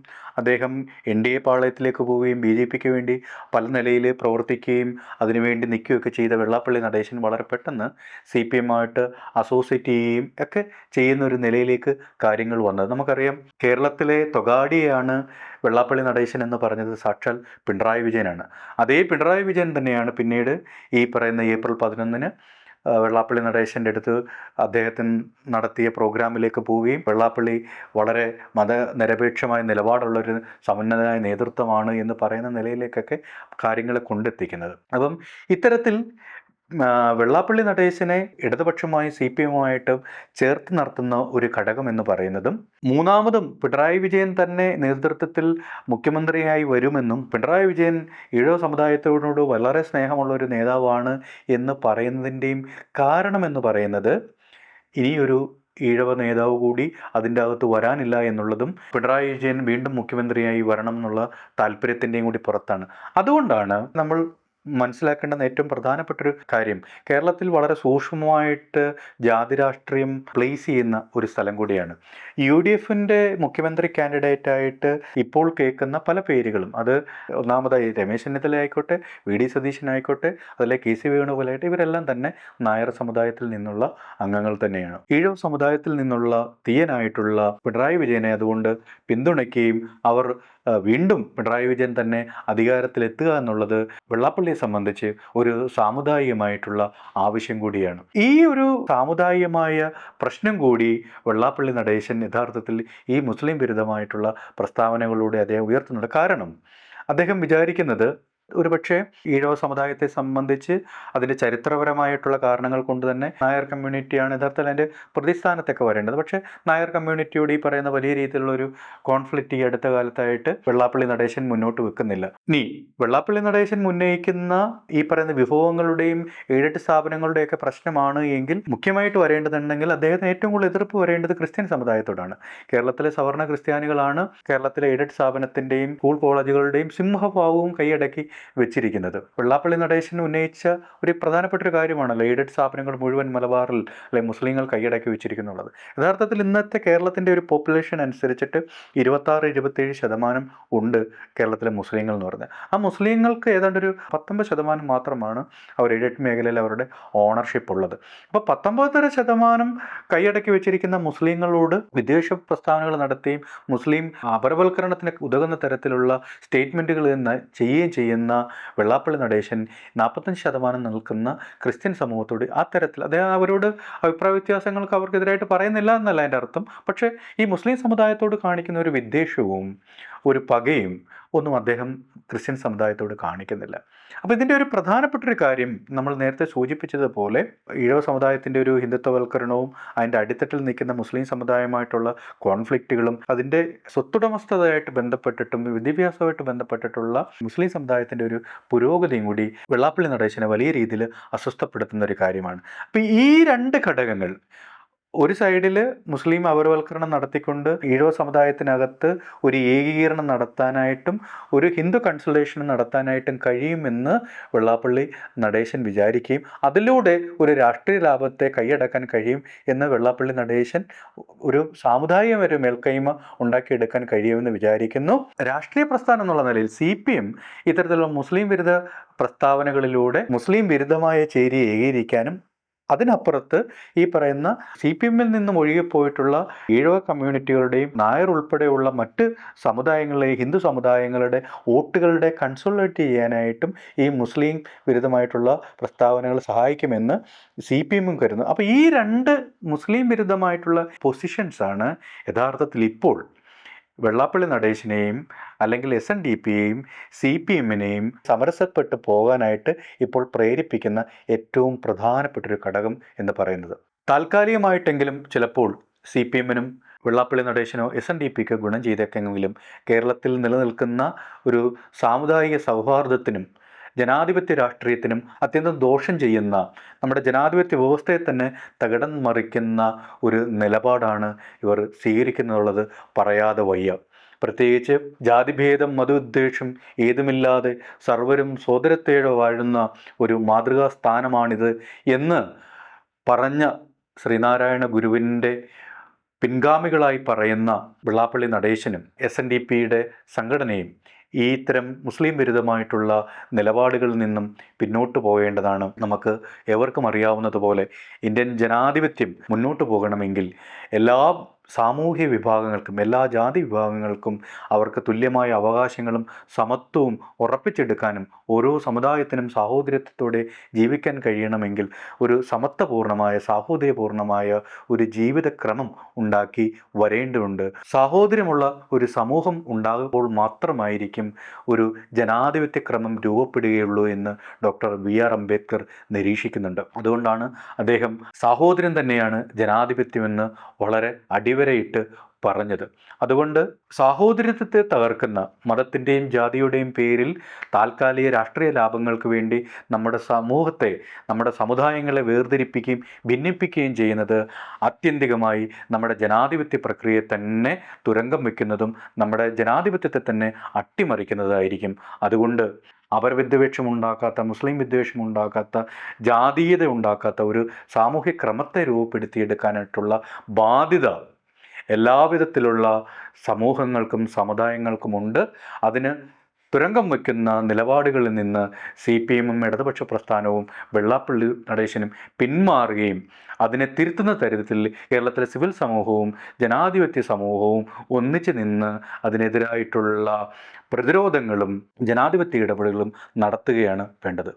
അദ്ദേഹം NDA പാളയത്തിലേക്ക് പോവുകയും BJPക്ക് വേണ്ടി പല നിലയിൽ പ്രവർത്തിക്കുകയും അതിനുവേണ്ടി നിൽക്കുകയൊക്കെ ചെയ്ത വെള്ളാപ്പള്ളി നടേശൻ വളരെ പെട്ടെന്ന് CPM-ആയിട്ട് അസോസിയേറ്റ് ചെയ്യുകയും ഒക്കെ ചെയ്യുന്ന ഒരു നിലയിലേക്ക് കാര്യങ്ങൾ വന്നത് നമുക്കറിയാം. കേരളത്തിലെ തൊഗാഡിയാണ് വെള്ളാപ്പള്ളി നടേശൻ എന്ന് പറഞ്ഞത് സാക്ഷാൽ പിണറായി വിജയനാണ്. അതേ പിണറായി വിജയൻ തന്നെയാണ് പിന്നീട് ഈ പറയുന്ന ഏപ്രിൽ 11-ന് വെള്ളാപ്പള്ളി നടേശൻ്റെ അടുത്ത് അദ്ദേഹത്തിന് നടത്തിയ പ്രോഗ്രാമിലേക്ക് പോവുകയും വെള്ളാപ്പള്ളി വളരെ മതനിരപേക്ഷമായ നിലപാടുള്ളൊരു സമുന്നതനായ നേതൃത്വമാണ് എന്ന് പറയുന്ന നിലയിലേക്കൊക്കെ കാര്യങ്ങളെ കൊണ്ടെത്തിക്കുന്നത്. അപ്പം ഇത്തരത്തിൽ വെള്ളാപ്പള്ളി നടേശനെ ഇടതുപക്ഷമായി CPM-ആയിട്ട് ചേർത്ത് നടത്തുന്ന ഒരു ഘടകം എന്ന് പറയുന്നതും മൂന്നാമതും പിണറായി വിജയൻ തന്നെ നേതൃത്വത്തിൽ മുഖ്യമന്ത്രിയായി വരുമെന്നും പിണറായി വിജയൻ ഈഴവ സമുദായത്തോട് വളരെ സ്നേഹമുള്ള ഒരു നേതാവാണ് എന്ന് പറയുന്നതിൻ്റെയും കാരണമെന്ന് പറയുന്നത് ഇനിയൊരു ഈഴവ നേതാവ് കൂടി അതിൻ്റെ അകത്ത് വരാനില്ല എന്നുള്ളതും പിണറായി വിജയൻ വീണ്ടും മുഖ്യമന്ത്രിയായി വരണം എന്നുള്ള താല്പര്യത്തിൻ്റെയും കൂടി പുറത്താണ്. അതുകൊണ്ടാണ് നമ്മൾ മനസ്സിലാക്കേണ്ടുന്ന ഏറ്റവും പ്രധാനപ്പെട്ടൊരു കാര്യം, കേരളത്തിൽ വളരെ സൂക്ഷ്മമായിട്ട് ജാതി രാഷ്ട്രീയം പ്ലേസ് ചെയ്യുന്ന ഒരു സ്ഥലം കൂടിയാണ്. UDFിൻ്റെ മുഖ്യമന്ത്രി കാൻഡിഡേറ്റായിട്ട് ഇപ്പോൾ കേൾക്കുന്ന പല പേരുകളും, അത് ഒന്നാമതായി രമേശ് ചെന്നിത്തല ആയിക്കോട്ടെ, VD സതീശനായിക്കോട്ടെ, അതിലെ KC വേണുഗോപാലായിട്ട്, ഇവരെല്ലാം തന്നെ നായർ സമുദായത്തിൽ നിന്നുള്ള അംഗങ്ങൾ തന്നെയാണ്. ഈഴവ സമുദായത്തിൽ നിന്നുള്ള തീയനായിട്ടുള്ള പിണറായി വിജയനെ അതുകൊണ്ട് പിന്തുണയ്ക്കുകയും അവർ വീണ്ടും പിണറായി വിജയൻ തന്നെ അധികാരത്തിലെത്തുക എന്നുള്ളത് വെള്ളാപ്പള്ളിയെ സംബന്ധിച്ച് ഒരു സാമുദായികമായിട്ടുള്ള ആവശ്യം കൂടിയാണ്. ഈ ഒരു സാമുദായികമായ പ്രശ്നം കൂടി വെള്ളാപ്പള്ളി നടേശൻ യഥാർത്ഥത്തിൽ ഈ മുസ്ലിം വിരുദ്ധമായിട്ടുള്ള പ്രസ്താവനകളിലൂടെ അദ്ദേഹം ഉയർത്തുന്നുണ്ട്. കാരണം അദ്ദേഹം വിചാരിക്കുന്നത് ഒരുപക്ഷെ ഈഴവ സമുദായത്തെ സംബന്ധിച്ച് അതിൻ്റെ ചരിത്രപരമായിട്ടുള്ള കാരണങ്ങൾ കൊണ്ട് തന്നെ നായർ കമ്മ്യൂണിറ്റിയാണ് യഥാർത്ഥത്തിൽ അതിൻ്റെ പ്രതിസ്ഥാനത്തൊക്കെ വരേണ്ടത്. പക്ഷേ നായർ കമ്മ്യൂണിറ്റിയോട് ഈ പറയുന്ന വലിയ രീതിയിലുള്ളൊരു കോൺഫ്ലിക്റ്റ് ഈ അടുത്ത കാലത്തായിട്ട് വെള്ളാപ്പള്ളി നടേശൻ മുന്നോട്ട് വെക്കുന്നില്ല. ഇനി വെള്ളാപ്പള്ളി നടേശൻ ഉന്നയിക്കുന്ന ഈ പറയുന്ന വിഭവങ്ങളുടെയും എയ്ഡഡ് സ്ഥാപനങ്ങളുടെയൊക്കെ പ്രശ്നമാണ് എങ്കിൽ മുഖ്യമായിട്ട് വരേണ്ടതുണ്ടെങ്കിൽ അദ്ദേഹത്തിന് ഏറ്റവും കൂടുതൽ എതിർപ്പ് വരേണ്ടത് ക്രിസ്ത്യൻ സമുദായത്തോടാണ്. കേരളത്തിലെ സവർണ്ണ ക്രിസ്ത്യാനികളാണ് കേരളത്തിലെ എയ്ഡഡ് സ്ഥാപനത്തിൻ്റെയും സ്കൂൾ കോളേജുകളുടെയും സിംഹഭാവവും കൈയടക്കി വെച്ചിരിക്കുന്നത്. വെള്ളാപ്പള്ളി നടേശൻ ഉന്നയിച്ച ഒരു പ്രധാനപ്പെട്ട ഒരു കാര്യമാണല്ലോ എയ്ഡഡ് സ്ഥാപനങ്ങൾ മുഴുവൻ മലബാറിൽ അല്ലെങ്കിൽ മുസ്ലിങ്ങൾ കൈയടക്കി വെച്ചിരിക്കുന്നുള്ളത്. യഥാർത്ഥത്തിൽ ഇന്നത്തെ കേരളത്തിൻ്റെ ഒരു പോപ്പുലേഷൻ അനുസരിച്ചിട്ട് 26-27% ഉണ്ട് കേരളത്തിലെ മുസ്ലിങ്ങൾ എന്ന് പറഞ്ഞാൽ. ആ മുസ്ലിങ്ങൾക്ക് ഏതാണ്ട് ഒരു 19% മാത്രമാണ് അവർ എയ്ഡഡ് മേഖലയിൽ അവരുടെ ഓണർഷിപ്പ് ഉള്ളത്. അപ്പോൾ 19% കൈയടക്കി വെച്ചിരിക്കുന്ന മുസ്ലിങ്ങളോട് വിദ്വേഷ പ്രസ്താവനകൾ നടത്തുകയും മുസ്ലിം അപരവൽക്കരണത്തിന് ഉതകുന്ന തരത്തിലുള്ള സ്റ്റേറ്റ്മെൻറ്റുകൾ ചെയ്യുകയും ചെയ്യുന്ന വെള്ളാപ്പള്ളി നടേശൻ 45% നിൽക്കുന്ന ക്രിസ്ത്യൻ സമൂഹത്തോട് ആ തരത്തിൽ അദ്ദേഹം അവരോട് അഭിപ്രായ വ്യത്യാസങ്ങൾക്ക് അവർക്കെതിരായിട്ട് പറയുന്നില്ല എന്നല്ല എൻ്റെ അർത്ഥം. പക്ഷേ ഈ മുസ്ലിം സമുദായത്തോട് കാണിക്കുന്ന ഒരു വിദ്വേഷവും ഒരു പകയും ഒന്നും അദ്ദേഹം ക്രിസ്ത്യൻ സമുദായത്തോട് കാണിക്കുന്നില്ല. അപ്പോൾ ഇതിൻ്റെ ഒരു പ്രധാനപ്പെട്ടൊരു കാര്യം നമ്മൾ നേരത്തെ സൂചിപ്പിച്ചതുപോലെ ഈഴവ സമുദായത്തിൻ്റെ ഒരു ഹിന്ദുത്വവൽക്കരണവും അതിൻ്റെ അടിത്തട്ടിൽ നിൽക്കുന്ന മുസ്ലിം സമുദായമായിട്ടുള്ള കോൺഫ്ലിക്റ്റുകളും അതിൻ്റെ സ്വത്തുടമസ്ഥതയായിട്ട് ബന്ധപ്പെട്ടിട്ടും വിദ്യാഭ്യാസമായിട്ട് ബന്ധപ്പെട്ടിട്ടുള്ള മുസ്ലിം സമുദായത്തിൻ്റെ ഒരു പുരോഗതിയും കൂടി വെള്ളാപ്പള്ളി നടേശനെ വലിയ രീതിയിൽ അസ്വസ്ഥപ്പെടുത്തുന്ന ഒരു കാര്യമാണ്. അപ്പോൾ ഈ രണ്ട് ഘടകങ്ങൾ, ഒരു സൈഡിൽ മുസ്ലിം അപരവൽക്കരണം നടത്തിക്കൊണ്ട് ഈഴവ സമുദായത്തിനകത്ത് ഒരു ഏകീകരണം നടത്താനായിട്ടും ഒരു ഹിന്ദു കൺസൾട്ടേഷൻ നടത്താനായിട്ടും കഴിയുമെന്ന് വെള്ളാപ്പള്ളി നടേശൻ വിചാരിക്കുകയും അതിലൂടെ ഒരു രാഷ്ട്രീയ ലാഭത്തെ കൈയടക്കാൻ കഴിയും എന്ന് വെള്ളാപ്പള്ളി നടേശൻ ഒരു സാമുദായിക ഒരു മേൽക്കൈമ ഉണ്ടാക്കിയെടുക്കാൻ കഴിയുമെന്ന് വിചാരിക്കുന്നു. രാഷ്ട്രീയ പ്രസ്ഥാനം എന്നുള്ള നിലയിൽ CPM ഇത്തരത്തിലുള്ള മുസ്ലിം വിരുദ്ധ പ്രസ്താവനകളിലൂടെ മുസ്ലിം വിരുദ്ധമായ ചേരിയെ ഏകീകരിക്കാനും അതിനപ്പുറത്ത് ഈ പറയുന്ന CPMൽ നിന്നും ഒഴുകിപ്പോയിട്ടുള്ള ഈഴവ കമ്മ്യൂണിറ്റികളുടെയും നായർ ഉൾപ്പെടെയുള്ള മറ്റ് സമുദായങ്ങളിലെ ഹിന്ദു സമുദായങ്ങളുടെ വോട്ടുകളുടെ കൺസോളിഡേറ്റ് ചെയ്യാനായിട്ടും ഈ മുസ്ലിം വിരുദ്ധമായിട്ടുള്ള പ്രസ്താവനകൾ സഹായിക്കുമെന്ന് CPMും കരുതുന്നു. അപ്പോൾ ഈ രണ്ട് മുസ്ലിം വിരുദ്ധമായിട്ടുള്ള പൊസിഷൻസാണ് യഥാർത്ഥത്തിൽ ഇപ്പോൾ വെള്ളാപ്പള്ളി നടേശനെയും അല്ലെങ്കിൽ SNDPയെയും CPMനെയും സമരസപ്പെട്ട് പോകാനായിട്ട് ഇപ്പോൾ പ്രേരിപ്പിക്കുന്ന ഏറ്റവും പ്രധാനപ്പെട്ടൊരു ഘടകം എന്ന് പറയുന്നത്. താൽക്കാലികമായിട്ടെങ്കിലും ചിലപ്പോൾ CPMനും വെള്ളാപ്പള്ളി നടേശനോ SNDPക്ക് ഗുണം ചെയ്തേക്കെങ്കിലും കേരളത്തിൽ നിലനിൽക്കുന്ന ഒരു സാമുദായിക സൗഹാർദ്ദത്തിനും ജനാധിപത്യ രാഷ്ട്രീയത്തിനും അത്യന്തം ദോഷം ചെയ്യുന്ന നമ്മുടെ ജനാധിപത്യ വ്യവസ്ഥയെ തന്നെ തകിടം മറിക്കുന്ന ഒരു നിലപാടാണ് ഇവർ സ്വീകരിക്കുന്നുള്ളത് പറയാതെ വയ്യ. പ്രത്യേകിച്ച് ജാതിഭേദം മതവിദ്വേഷം ഏതുമില്ലാതെ സർവരും സോദരത്തോടെ വാഴുന്ന ഒരു മാതൃകാ സ്ഥാനമാണിത് എന്ന് പറഞ്ഞ ശ്രീനാരായണ ഗുരുവിൻ്റെ പിൻഗാമികളായി പറയുന്ന വെള്ളാപ്പള്ളി നടേശനും SNDPയുടെ സംഘടനയും ഈ ഇത്തരം മുസ്ലിം വിരുദ്ധമായിട്ടുള്ള നിലപാടുകളിൽ നിന്നും പിന്നോട്ട് പോകേണ്ടതാണ്. നമുക്ക് എവർക്കും അറിയാവുന്നതുപോലെ ഇന്ത്യൻ ജനാധിപത്യം മുന്നോട്ട് പോകണമെങ്കിൽ എല്ലാ സാമൂഹ്യ വിഭാഗങ്ങൾക്കും എല്ലാ ജാതി വിഭാഗങ്ങൾക്കും അവർക്ക് തുല്യമായ അവകാശങ്ങളും സമത്വവും ഉറപ്പിച്ചെടുക്കാനും ഓരോ സമുദായത്തിനും സാഹോദര്യത്തോടെ ജീവിക്കാൻ കഴിയണമെങ്കിൽ ഒരു സമത്വപൂർണമായ സാഹോദര്യപൂർണമായ ഒരു ജീവിതക്രമം ഉണ്ടാക്കി വരേണ്ടതുണ്ട്. സാഹോദര്യമുള്ള ഒരു സമൂഹം ഉണ്ടാകുമ്പോൾ മാത്രമായിരിക്കും ഒരു ജനാധിപത്യക്രമം രൂപപ്പെടുകയുള്ളൂ എന്ന് ഡോക്ടർ BR അംബേദ്കർ നിരീക്ഷിക്കുന്നുണ്ട്. അതുകൊണ്ടാണ് അദ്ദേഹം സാഹോദര്യം തന്നെയാണ് ജനാധിപത്യമെന്ന് വളരെ അടിവരയിട്ട് പറഞ്ഞത്. അതുകൊണ്ട് സാഹോദര്യത്തെ തകർക്കുന്ന മതത്തിൻ്റെയും ജാതിയുടെയും പേരിൽ താൽക്കാലിക രാഷ്ട്രീയ ലാഭങ്ങൾക്ക് വേണ്ടി നമ്മുടെ സമൂഹത്തെ നമ്മുടെ സമുദായങ്ങളെ വേർതിരിപ്പിക്കുകയും ഭിന്നിപ്പിക്കുകയും ചെയ്യുന്നത് ആത്യന്തികമായി നമ്മുടെ ജനാധിപത്യ പ്രക്രിയയെ തന്നെ തുരങ്കം വയ്ക്കുന്നതും നമ്മുടെ ജനാധിപത്യത്തെ തന്നെ അട്ടിമറിക്കുന്നതായിരിക്കും. അതുകൊണ്ട് അപരവിദ്വേഷം ഉണ്ടാക്കാത്ത, മുസ്ലിം വിദ്വേഷം ഉണ്ടാക്കാത്ത, ജാതീയത ഉണ്ടാക്കാത്ത ഒരു സാമൂഹ്യ ക്രമത്തെ രൂപപ്പെടുത്തിയെടുക്കാനായിട്ടുള്ള ബാധ്യത എല്ലാവിധത്തിലുള്ള സമൂഹങ്ങൾക്കും സമുദായങ്ങൾക്കുമുണ്ട്. അതിന് തുരങ്കം വയ്ക്കുന്ന നിലപാടുകളിൽ നിന്ന് CPM-ഉം ഇടതുപക്ഷ പ്രസ്ഥാനവും വെള്ളാപ്പള്ളി നടേശനും പിന്മാറുകയും അതിനെ തിരുത്തുന്ന തരത്തിൽ കേരളത്തിലെ സിവിൽ സമൂഹവും ജനാധിപത്യ സമൂഹവും ഒന്നിച്ചു നിന്ന് അതിനെതിരായിട്ടുള്ള പ്രതിരോധങ്ങളും ജനാധിപത്യ ഇടപെടലുകളും നടത്തുകയാണ് വേണ്ടത്.